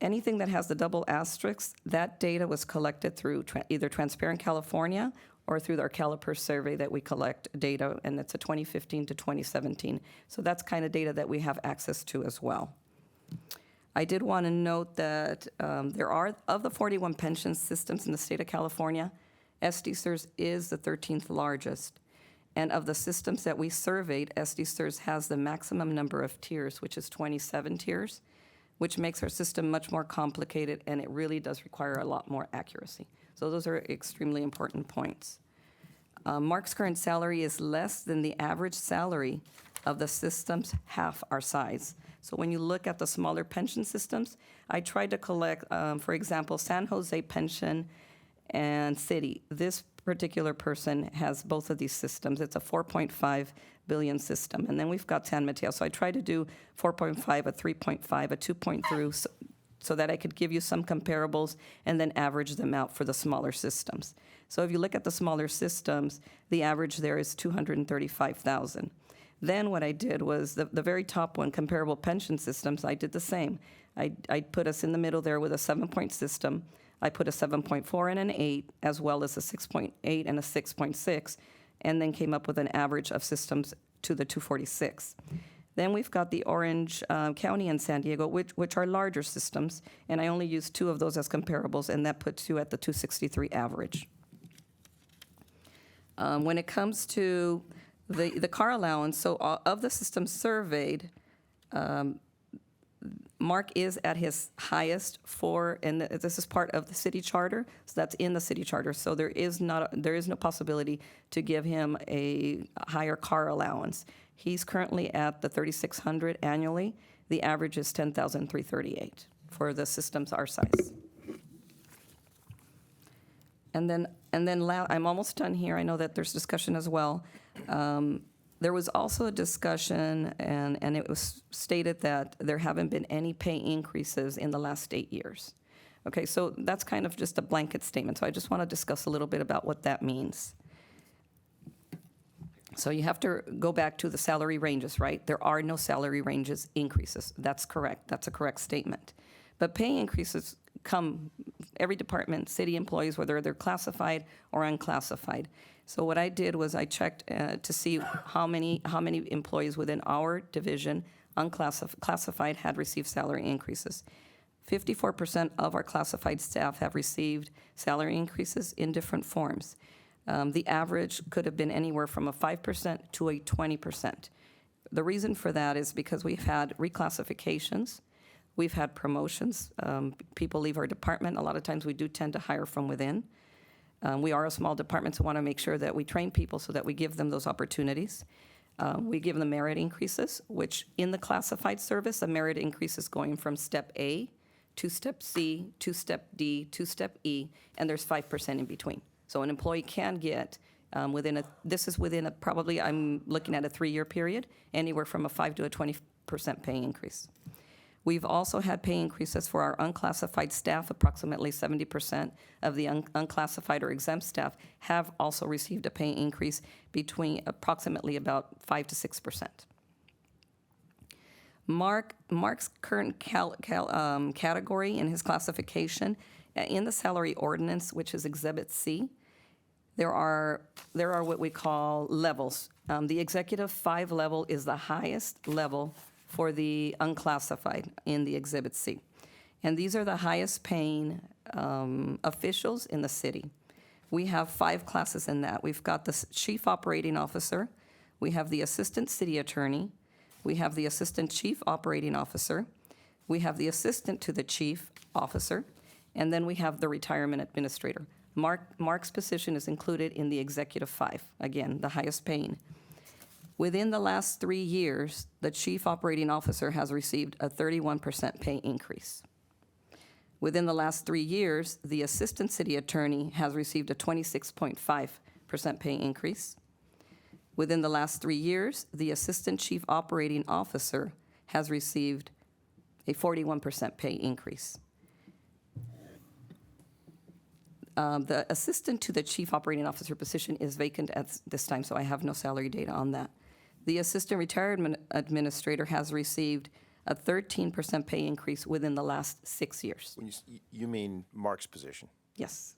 Anything that has the double asterisks, that data was collected through either Transparent California or through our Caliper survey that we collect data, and it's a 2015 to 2017. So that's kind of data that we have access to as well. I did want to note that there are, of the 41 pension systems in the state of California, SDCERS is the 13th largest. And of the systems that we surveyed, SDCERS has the maximum number of tiers, which is 27 tiers, which makes our system much more complicated, and it really does require a lot more accuracy. So those are extremely important points. Mark's current salary is less than the average salary of the systems half our size. So when you look at the smaller pension systems, I tried to collect, for example, San Jose Pension and City. This particular person has both of these systems. It's a 4.5 billion system. And then we've got San Mateo. So I tried to do 4.5, a 3.5, a 2.3, so that I could give you some comparables and then average them out for the smaller systems. So if you look at the smaller systems, the average there is 235,000. Then what I did was the very top one, comparable pension systems, I did the same. I put us in the middle there with a 7-point system. I put a 7.4 and an 8, as well as a 6.8 and a 6.6, and then came up with an average of systems to the 246. Then we've got the Orange County and San Diego, which are larger systems, and I only used 2 of those as comparables, and that puts you at the 263 average. When it comes to the car allowance, so of the systems surveyed, Mark is at his highest and this is part of the city charter, so that's in the city charter. So there is no possibility to give him a higher car allowance. He's currently at the $3,600 annually. The average is $10,338 for the systems our size. And then I'm almost done here. I know that there's discussion as well. There was also a discussion, and it was stated that there haven't been any pay increases in the last 8 years. Okay, so that's kind of just a blanket statement. So I just want to discuss a little bit about what that means. So you have to go back to the salary ranges, right? There are no salary ranges increases. That's correct. That's a correct statement. But pay increases come, every department, city employees, whether they're classified or unclassified. So what I did was I checked to see how many employees within our division, classified, had received salary increases. 54% of our classified staff have received salary increases in different forms. The average could have been anywhere from a 5% to a 20%. The reason for that is because we've had reclassifications, we've had promotions. People leave our department. A lot of times we do tend to hire from within. We are a small department, so we want to make sure that we train people so that we give them those opportunities. We give them merit increases, which in the classified service, a merit increase is going from step A to step C to step D to step E, and there's 5% in between. So an employee can get this is within probably, I'm looking at a 3-year period, anywhere from a 5 to a 20% pay increase. We've also had pay increases for our unclassified staff. Approximately 70% of the unclassified or exempt staff have also received a pay increase between approximately about 5 to 6%. Mark's current category in his classification, in the salary ordinance, which is Exhibit C, there are what we call levels. The Executive 5 level is the highest level for the unclassified in the Exhibit C. And these are the highest paying officials in the city. We have 5 classes in that. We've got the Chief Operating Officer, we have the Assistant City Attorney, we have the Assistant Chief Operating Officer, we have the Assistant to the Chief Officer, and then we have the Retirement Administrator. Mark's position is included in the Executive 5, again, the highest paying. Within the last 3 years, the Chief Operating Officer has received a 31% pay increase. Within the last 3 years, the Assistant City Attorney has received a 26.5% pay increase. Within the last 3 years, the Assistant Chief Operating Officer has received a 41% pay increase. The Assistant to the Chief Operating Officer position is vacant at this time, so I have no salary data on that. The Assistant Retirement Administrator has received a 13% pay increase within the last 6 years. When you mean Mark's position? Yes.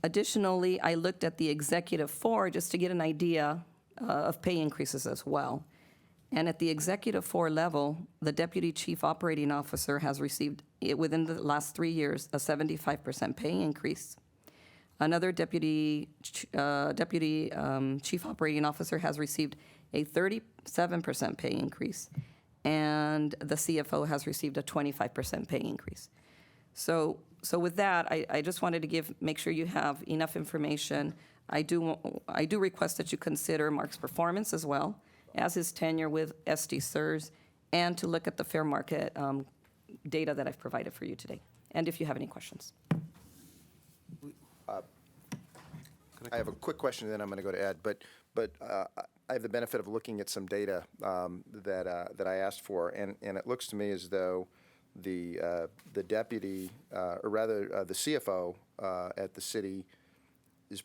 Additionally, I looked at the Executive 4 just to get an idea of pay increases as well. And at the Executive 4 level, the Deputy Chief Operating Officer has received, within the last 3 years, a 75% pay increase. Another Deputy Chief Operating Officer has received a 37% pay increase, and the CFO has received a 25% pay increase. So with that, I just wanted to make sure you have enough information. I do request that you consider Mark's performance as well as his tenure with SDCERS, and to look at the fair market data that I've provided for you today. And if you have any questions. I have a quick question, and then I'm going to go to Ed. But I have the benefit of looking at some data that I asked for, and it looks to me as though the deputy, or rather the CFO at the city,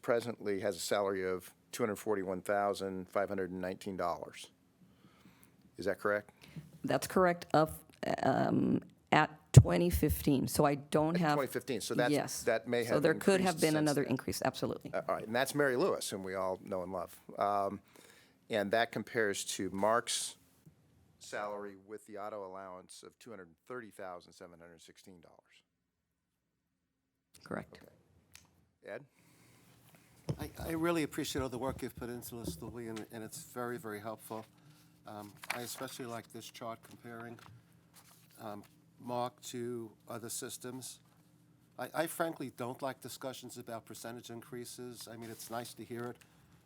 presently has a salary of $241,519. Is that correct? That's correct. At 2015, so I don't have. 2015, so that may have. So there could have increased been since another then. increase, absolutely. All right, and that's Mary Lewis, whom we all know and love. And that compares to Mark's salary with the auto allowance of $230,716. Correct. Okay. Ed? I really appreciate all the work you've put into this, Louis, and it's very, very helpful. I especially like this chart comparing Mark to other systems. I frankly don't like discussions about percentage increases. I mean, it's nice to hear it,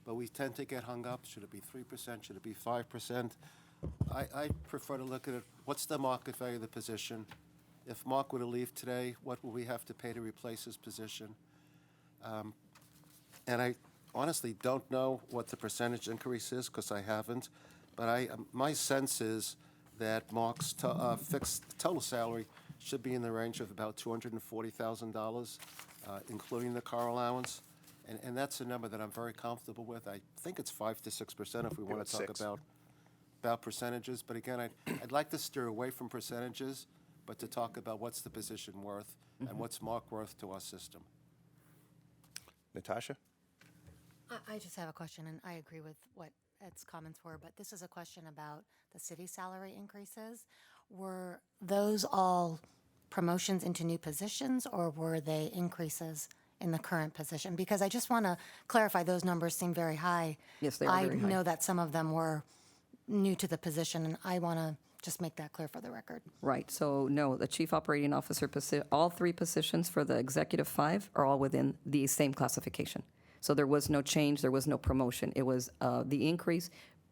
but we tend to get hung up. Should it be 3%? Should it be 5%? I prefer to look at it, what's the market value of the position? If Mark were to leave today, what will we have to pay to replace his position? And I honestly don't know what the percentage increase is, because I haven't, but my sense is that Mark's fixed total salary should be in the range of about $240,000, including the car allowance. And that's a number that I'm very comfortable with. I think it's 5 to 6% if we want to talk about percentages. But again, I'd like to steer away from percentages, but to talk about what's the position worth and what's Mark worth to our system. Natasha? I just have a question, and I agree with what Ed's comments were, but this is a question about the city salary increases. Were those all promotions into new positions, or were they increases in the current position? Because I just want to clarify, those numbers seem very high. Yes, they are very high. I know that some of them were new to the position, and I want to just make that clear for the record. Right, so no, the chief operating officer, all three positions for the executive 5 are all within the same classification. So there was no change, there was no promotion. It was the increase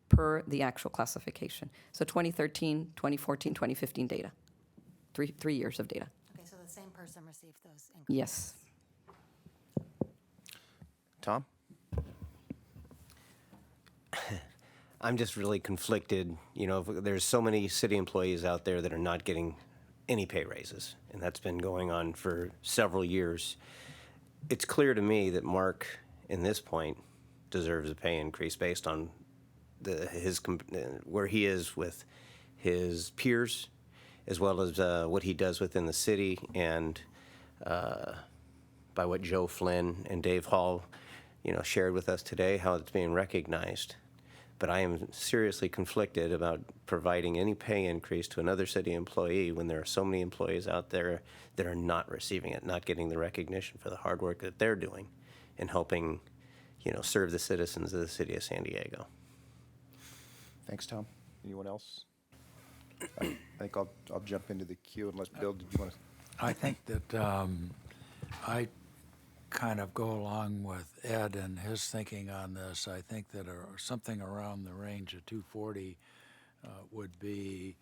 per the actual classification. So 2013, 2014, 2015 data, three years of data. Okay, so the same person received those increases? Yes. Tom? I'm just really conflicted. You know, there's so many city employees out there that are not getting any pay raises, and that's been going on for several years. It's clear to me that Mark, in this point, deserves a pay increase based on where he is with his peers, as well as what he does within the city, and by what Joe Flynn and Dave Hall, shared with us today, how it's being recognized. But I am seriously conflicted about providing any pay increase to another city employee when there are so many employees out there that are not receiving it, not getting the recognition for the hard work that they're doing in helping, serve the citizens of the city of San Diego. Thanks, Tom. Anyone else? I think I'll jump into the queue unless, Bill, did you want to? I think that I kind of go along with Ed and his thinking on this. I think that something around the range of 240 would be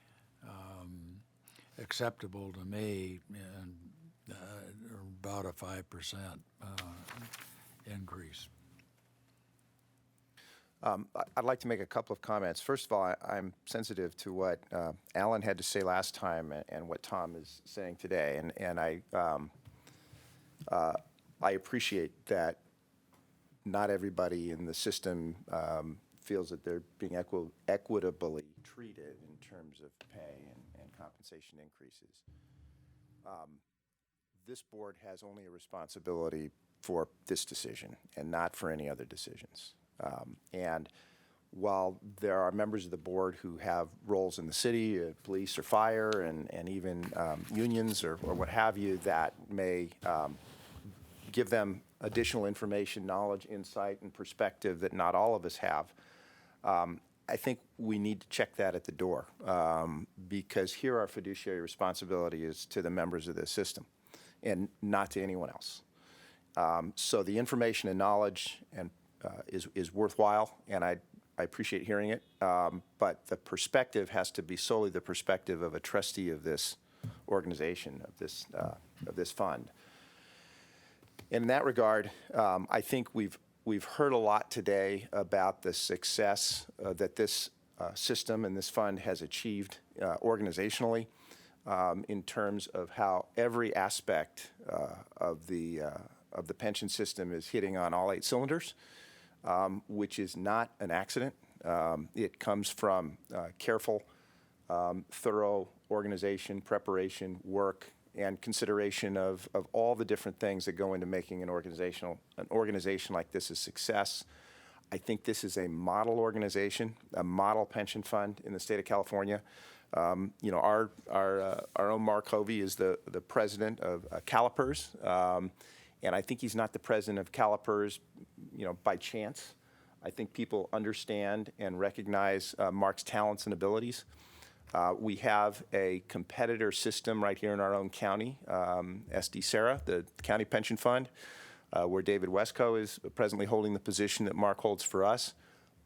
acceptable to me, and about a 5% increase. I'd like to make a couple of comments. First of all, I'm sensitive to what Alan had to say last time and what Tom is saying today, and I appreciate that not everybody in the system feels that they're being equitably treated in terms of pay and compensation increases. This board has only a responsibility for this decision and not for any other decisions. And while there are members of the board who have roles in the city, police or fire, and even unions or what have you, that may give them additional information, knowledge, insight, and perspective that not all of us have, I think we need to check that at the door, because here our fiduciary responsibility is to the members of this system and not to anyone else. So the information and knowledge is worthwhile, and I appreciate hearing it, but the perspective has to be solely the perspective of a trustee of this organization, of this fund. In that regard, I think we've heard a lot today about the success that this system and this fund has achieved organizationally, in terms of how every aspect of the pension system is hitting on all 8 cylinders, which is not an accident. It comes from careful, thorough organization, preparation, work, and consideration of all the different things that go into making an organization like this a success. I think this is a model organization, a model pension fund in the state of California. Our own Mark Hovey is the president of CalPERS, and I think he's not the president of CalPERS, by chance. I think people understand and recognize Mark's talents and abilities. We have a competitor system right here in our own county, SDCERS, the county pension fund, where David Wesco is presently holding the position that Mark holds for us.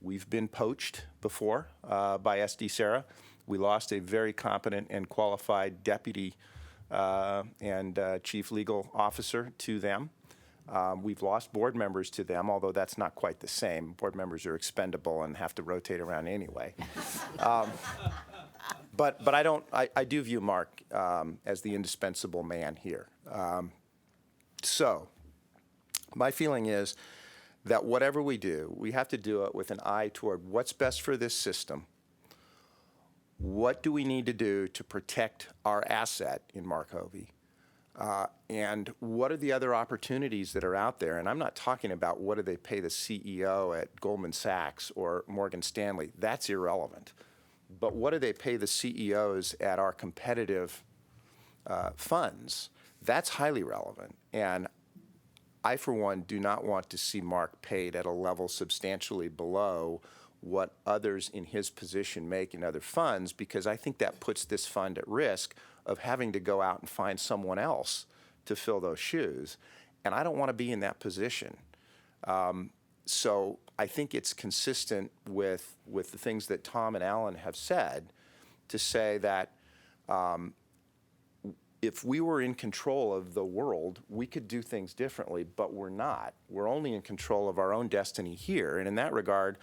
We've been poached before by SDCERS. We lost a very competent and qualified deputy and chief legal officer to them. We've lost board members to them, although that's not quite the same. Board members are expendable and have to rotate around anyway. But I do view Mark as the indispensable man here. So my feeling is that whatever we do, we have to do it with an eye toward what's best for this system. What do we need to do to protect our asset in Mark Hovey? And what are the other opportunities that are out there? And I'm not talking about what do they pay the CEO at Goldman Sachs or Morgan Stanley. That's irrelevant. But what do they pay the CEOs at our competitive funds? That's highly relevant. And I, for one, do not want to see Mark paid at a level substantially below what others in his position make in other funds, because I think that puts this fund at risk of having to go out and find someone else to fill those shoes. And I don't want to be in that position. So I think it's consistent with the things that Tom and Alan have said to say that if we were in control of the world, we could do things differently, but we're not. We're only in control of our own destiny here. And in that regard,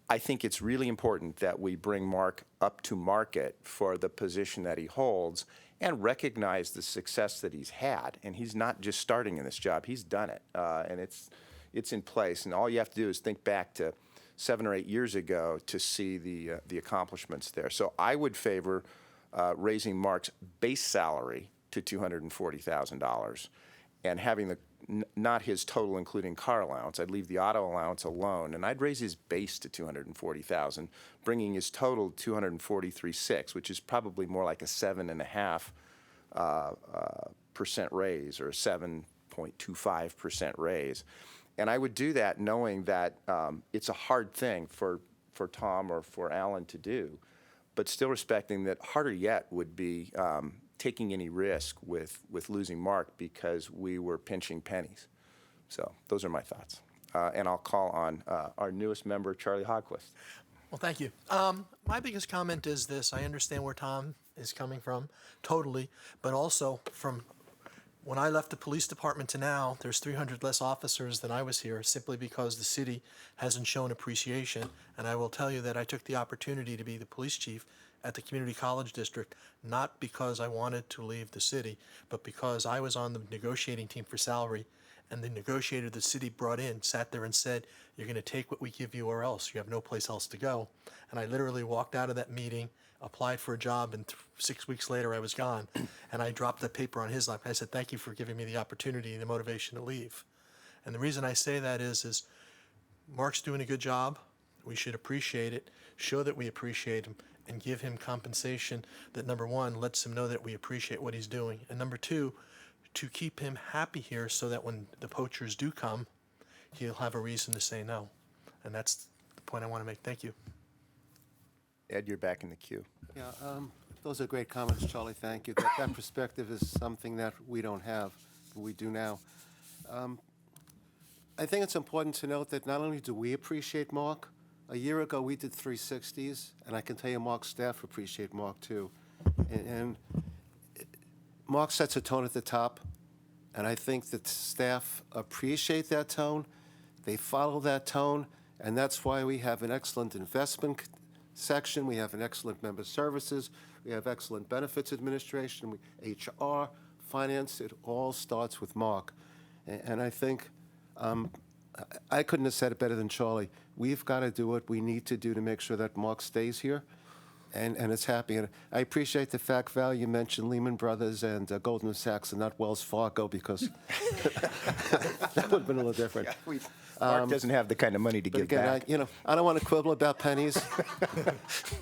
I think it's really important that we bring Mark up to market for the position that he holds and recognize the success that he's had. And he's not just starting in this job, he's done it. And it's in place. And all you have to do is think back to 7 or 8 years ago to see the accomplishments there. So I would favor raising Mark's base salary to $240,000 and having not his total including car allowance. I'd leave the auto allowance alone, and I'd raise his base to $240,000, bringing his total to $243,600, which is probably more like a 7.5% raise or a 7.25% raise. And I would do that knowing that it's a hard thing for Tom or for Alan to do, but still respecting that harder yet would be taking any risk with losing Mark because we were pinching pennies. So those are my thoughts. And I'll call on our newest member, Charlie Hogquist. Well, thank you. My biggest comment is this. I understand where Tom is coming from, totally, but also from when I left the police department to now, there's 300 less officers than I was here simply because the city hasn't shown appreciation. And I will tell you that I took the opportunity to be the police chief at the community college district, not because I wanted to leave the city, but because I was on the negotiating team for salary, and the negotiator the city brought in sat there and said, "You're going to take what we give you or else. You have no place else to go." And I literally walked out of that meeting, applied for a job, and 6 weeks later I was gone. And I dropped that paper on his lap. I said, "Thank you for giving me the opportunity and the motivation to leave." And the reason I say that is Mark's doing a good job. We should appreciate it, show that we appreciate him, and give him compensation that, number one, lets him know that we appreciate what he's doing, and number two, to keep him happy here so that when the poachers do come, he'll have a reason to say no. And that's the point I want to make. Thank you. Ed, you're back in the queue. Yeah, those are great comments, Charlie. Thank you. That perspective is something that we don't have, but we do now. I think it's important to note that not only do we appreciate Mark, a year ago we did 360s, and I can tell you Mark's staff appreciate Mark too. And Mark sets a tone at the top, and I think that staff appreciate that tone. They follow that tone, and that's why we have an excellent investment section, we have an excellent member services, we have excellent benefits administration, HR, finance, it all starts with Mark. And I think I couldn't have said it better than Charlie. We've got to do what we need to do to make sure that Mark stays here and is happy. And I appreciate the fact, Val, you mentioned Lehman Brothers and Goldman Sachs and not Wells Fargo, because that would have been a little different. Yeah, Mark doesn't have the kind of money to give back. I don't want to quibble about pennies.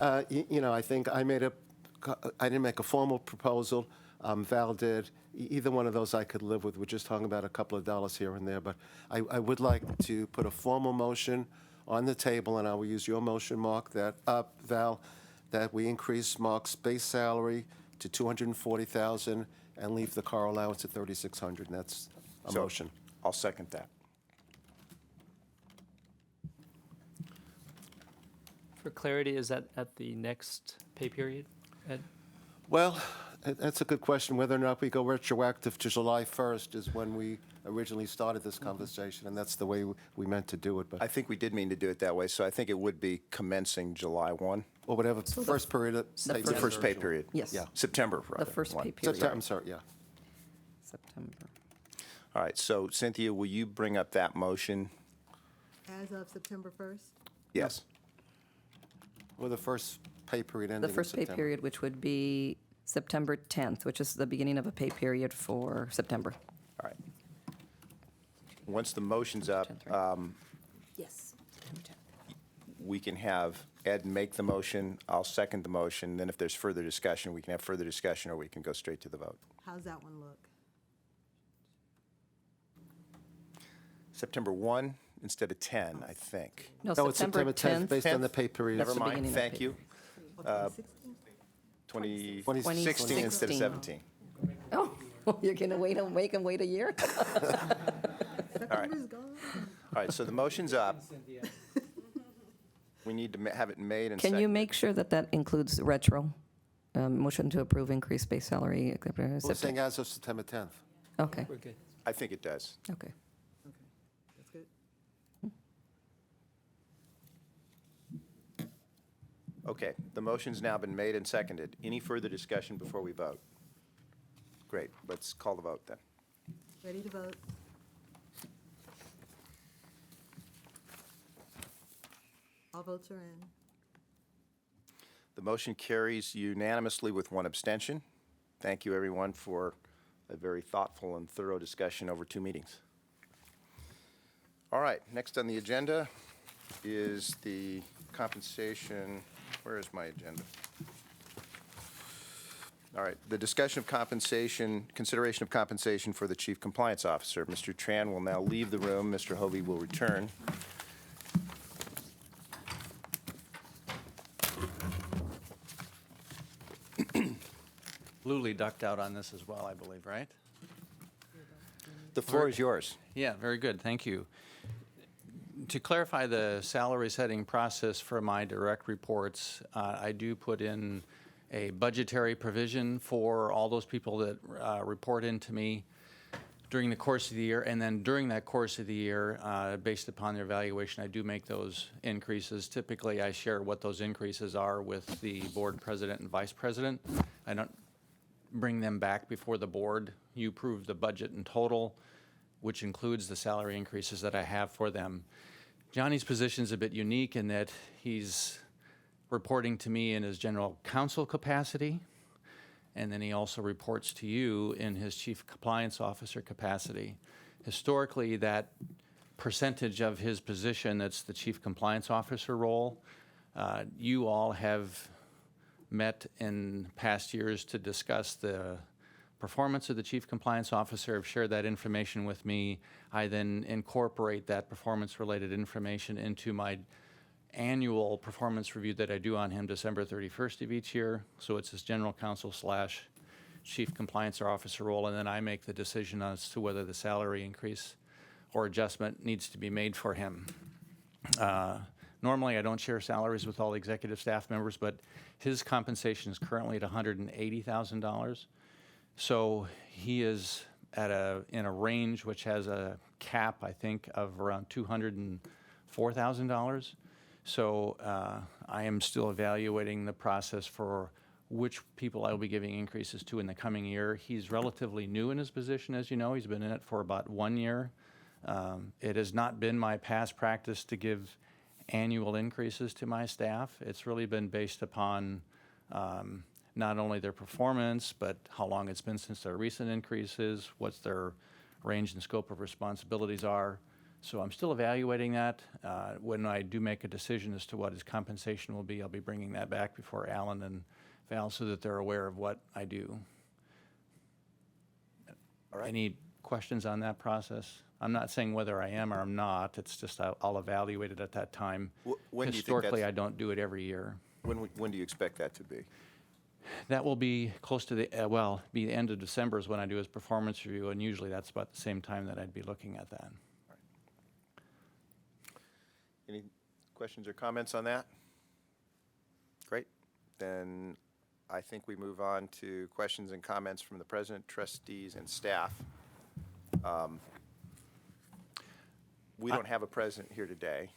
I think I didn't make a formal proposal. Val did. Either one of those I could live with. We're just talking about a couple of dollars here and there. But I would like to put a formal motion on the table, and I will use your motion, Mark, Val, that we increase Mark's base salary to $240,000 and leave the car allowance at $3,600. And that's a motion. I'll second that. For clarity, is that at the next pay period, Ed? Well, that's a good question. Whether or not we go retroactive to July 1st is when we originally started this conversation, and that's the way we meant to do it. But I think we did mean to do it that way, so I think it would be commencing July 1. Or whatever, first period. The first pay period. Yes. Yeah. September, rather. The first 1. pay period. I'm sorry, yeah. September. All right, so Cynthia, will you bring up that motion? As of September 1st? Yes. Or the first pay period ending The in first pay September. period, which would be September 10th, which is the beginning of a pay period for September. All right. Once the motion's up, Yes. September 10th. we can have Ed make the motion, I'll second the motion, then if there's further discussion, we can have further discussion, or we can go straight to the vote. How's that one look? September 1 instead of 10, I think. No, No, it's September 10th, based on the pay period. Never the mind, beginning of thank pay you. 2016 instead of 17. Oh, you're going to make him wait a year? September's gone. All right, so the motion's up. We need to have it made and Can you seconded. make sure that that includes retro? Motion to approve increased base salary. We're saying as of September 10th. Okay, We're good. I think it does. okay. That's good. Okay, the motion's now been made and seconded. Any further discussion before we vote? Great, let's call the vote then. Ready to vote? All votes are in. The motion carries unanimously with one abstention. Thank you, everyone, for a very thoughtful and thorough discussion over 2 meetings. All right, next on the agenda is the compensation. Where is my agenda? All right, the discussion of compensation, consideration of compensation for the Chief Compliance Officer. Mr. Tran will now leave the room. Mr. Hovey will return. Luli ducked out on this as well, I believe, right? The floor is yours. Yeah, very good, thank you. To clarify the salary setting process for my direct reports, I do put in a budgetary provision for all those people that report into me during the course of the year, and then during that course of the year, based upon their evaluation, I do make those increases. Typically, I share what those increases are with the board president and vice president. I don't bring them back before the board. You approve the budget in total, which includes the salary increases that I have for them. Johnny's position is a bit unique in that he's reporting to me in his general counsel capacity, and then he also reports to you in his chief compliance officer capacity. Historically, that percentage of his position that's the chief compliance officer role, you all have met in past years to discuss the performance of the chief compliance officer, have shared that information with me. I then incorporate that performance-related information into my annual performance review that I do on him December 31st of each year. So it's his general counsel / chief compliance officer role, and then I make the decision as to whether the salary increase or adjustment needs to be made for him. Normally, I don't share salaries with all the executive staff members, but his compensation is currently at $180,000. So he is in a range which has a cap, I think, of around $204,000. So I am still evaluating the process for which people I will be giving increases to in the coming year. He's relatively new in his position, as you know. He's been in it for about 1 year. It has not been my past practice to give annual increases to my staff. It's really been based upon not only their performance, but how long it's been since their recent increases, what's their range and scope of responsibilities are. So I'm still evaluating that. When I do make a decision as to what his compensation will be, I'll be bringing that back before Alan and Val so that they're aware of what I do. All right. Any questions on that process? I'm not saying whether I am or I'm not. It's just I'll evaluate it at that time. When do you think Historically, that's- I don't do it every year. When do you expect that to be? That will be close to the, be the end of December is when I do his performance review, and usually that's about the same time that I'd be looking at that. Any questions or comments on that? Great. Then I think we move on to questions and comments from the president, trustees, and staff. We don't have a president here today.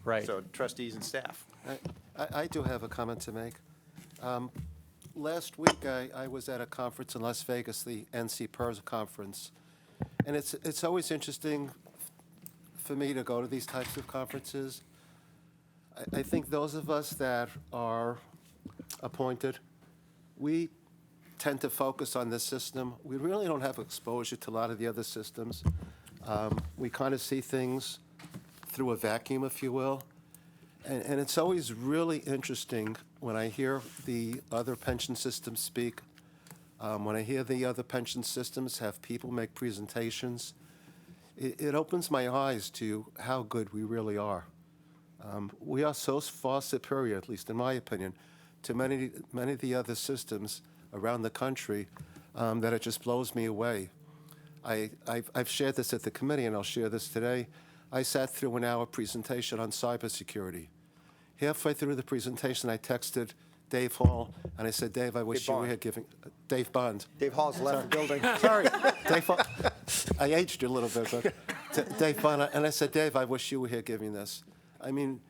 Right. So trustees and staff. I do have a comment to make. Last week, I was at a conference in Las Vegas, the SPUS conference, and it's always interesting for me to go to these types of conferences. I think those of us that are appointed, we tend to focus on this system. We really don't have exposure to a lot of the other systems. We kind of see things through a vacuum, if you will. And it's always really interesting when I hear the other pension systems speak, when I hear the other pension systems have people make presentations. It opens my eyes to how good we really are. We are so far superior, at least in my opinion, to many of the other systems around the country that it just blows me away. I've shared this at the committee, and I'll share this today. I sat through an hour presentation on cybersecurity. Halfway through the presentation, I texted Dave Hall, and I said, Dave, I wish you were here giving... Dave Bond. Dave Hall's left the building. Sorry, Dave Hall. I aged you a little bit, but Dave Bond, and I said, Dave, I wish you were here giving this. I mean,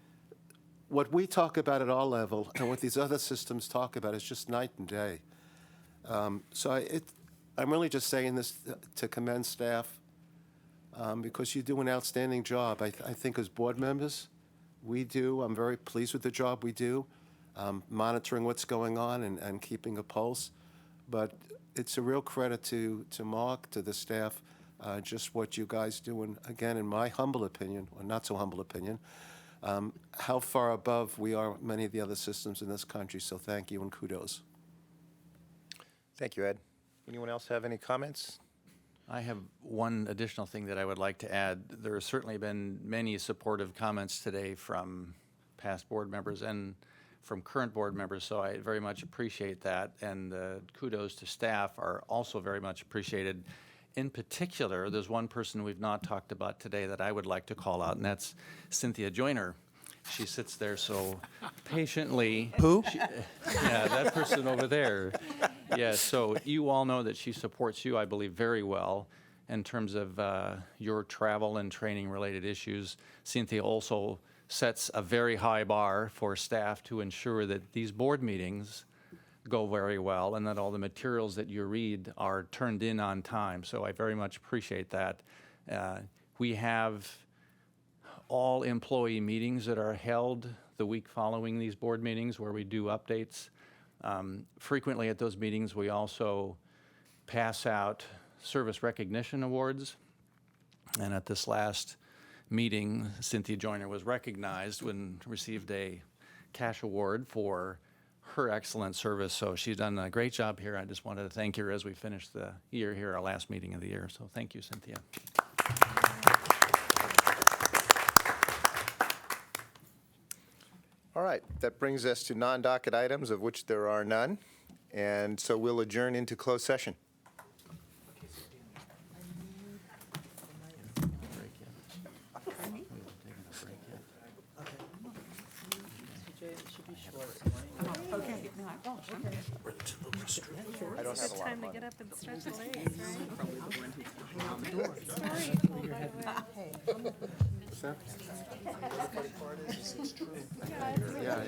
what we talk about at our level and what these other systems talk about is just night and day. So I'm really just saying this to commend staff because you do an outstanding job. I think as board members, we do. I'm very pleased with the job we do, monitoring what's going on and keeping a pulse. But it's a real credit to Mark, to the staff, just what you guys do. And again, in my humble opinion, or not so humble opinion, how far above we are many of the other systems in this country. So thank you and kudos. Thank you, Ed. Anyone else have any comments? I have one additional thing that I would like to add. There have certainly been many supportive comments today from past board members and from current board members, so I very much appreciate that. And kudos to staff are also very much appreciated. In particular, there's one person we've not talked about today that I would like to call out, and that's Cynthia Joyner. She sits there so patiently. Who? Yeah, that person over there. Yeah, so you all know that she supports you, I believe, very well in terms of your travel and training related issues. Cynthia also sets a very high bar for staff to ensure that these board meetings go very well and that all the materials that you read are turned in on time. So I very much appreciate that. We have all employee meetings that are held the week following these board meetings where we do updates. Frequently at those meetings, we also pass out service recognition awards. And at this last meeting, Cynthia Joyner was recognized and received a cash award for her excellent service. So she's done a great job here. I just wanted to thank her as we finish the year here, our last meeting of the year. So thank you, Cynthia. All right, that brings us to non-docket items, of which there are none. And so we'll adjourn into closed session. I don't have a lot time to get up and stretch the legs, right? Yeah.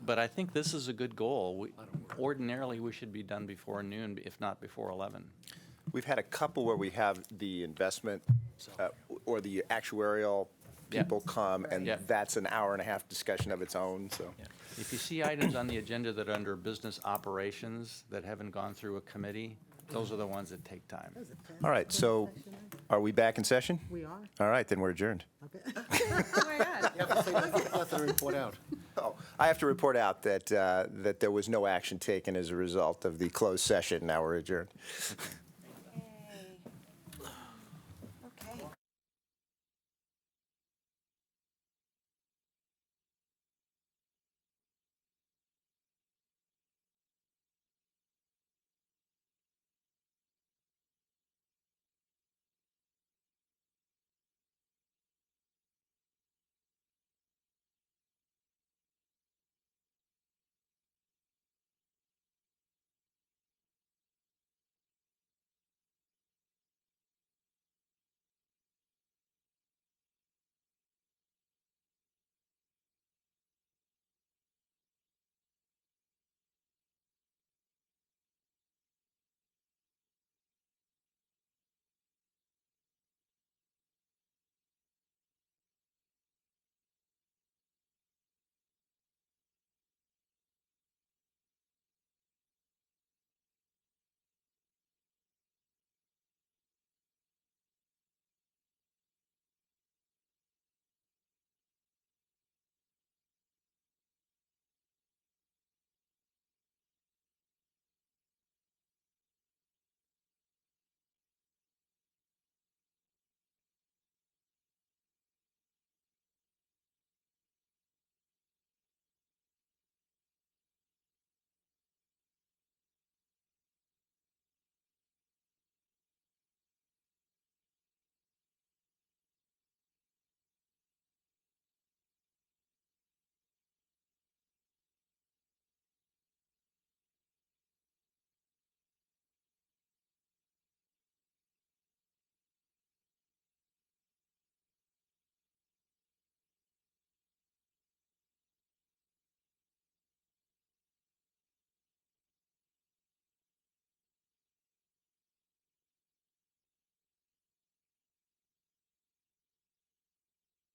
but I think this is a good goal. Ordinarily, we should be done before noon, if not before 11. We've had a couple where we have the investment or the actuarial people come, and that's an hour and a half discussion of its own, so. If you see items on the agenda that are under business operations that haven't gone through a committee, those are the ones that take time. All right, so are we back in session? We are. All right, then we're adjourned. Okay. Oh my God. You have to report out. Oh, I have to report out that, that there was no action taken as a result of the closed session. Now we're adjourned.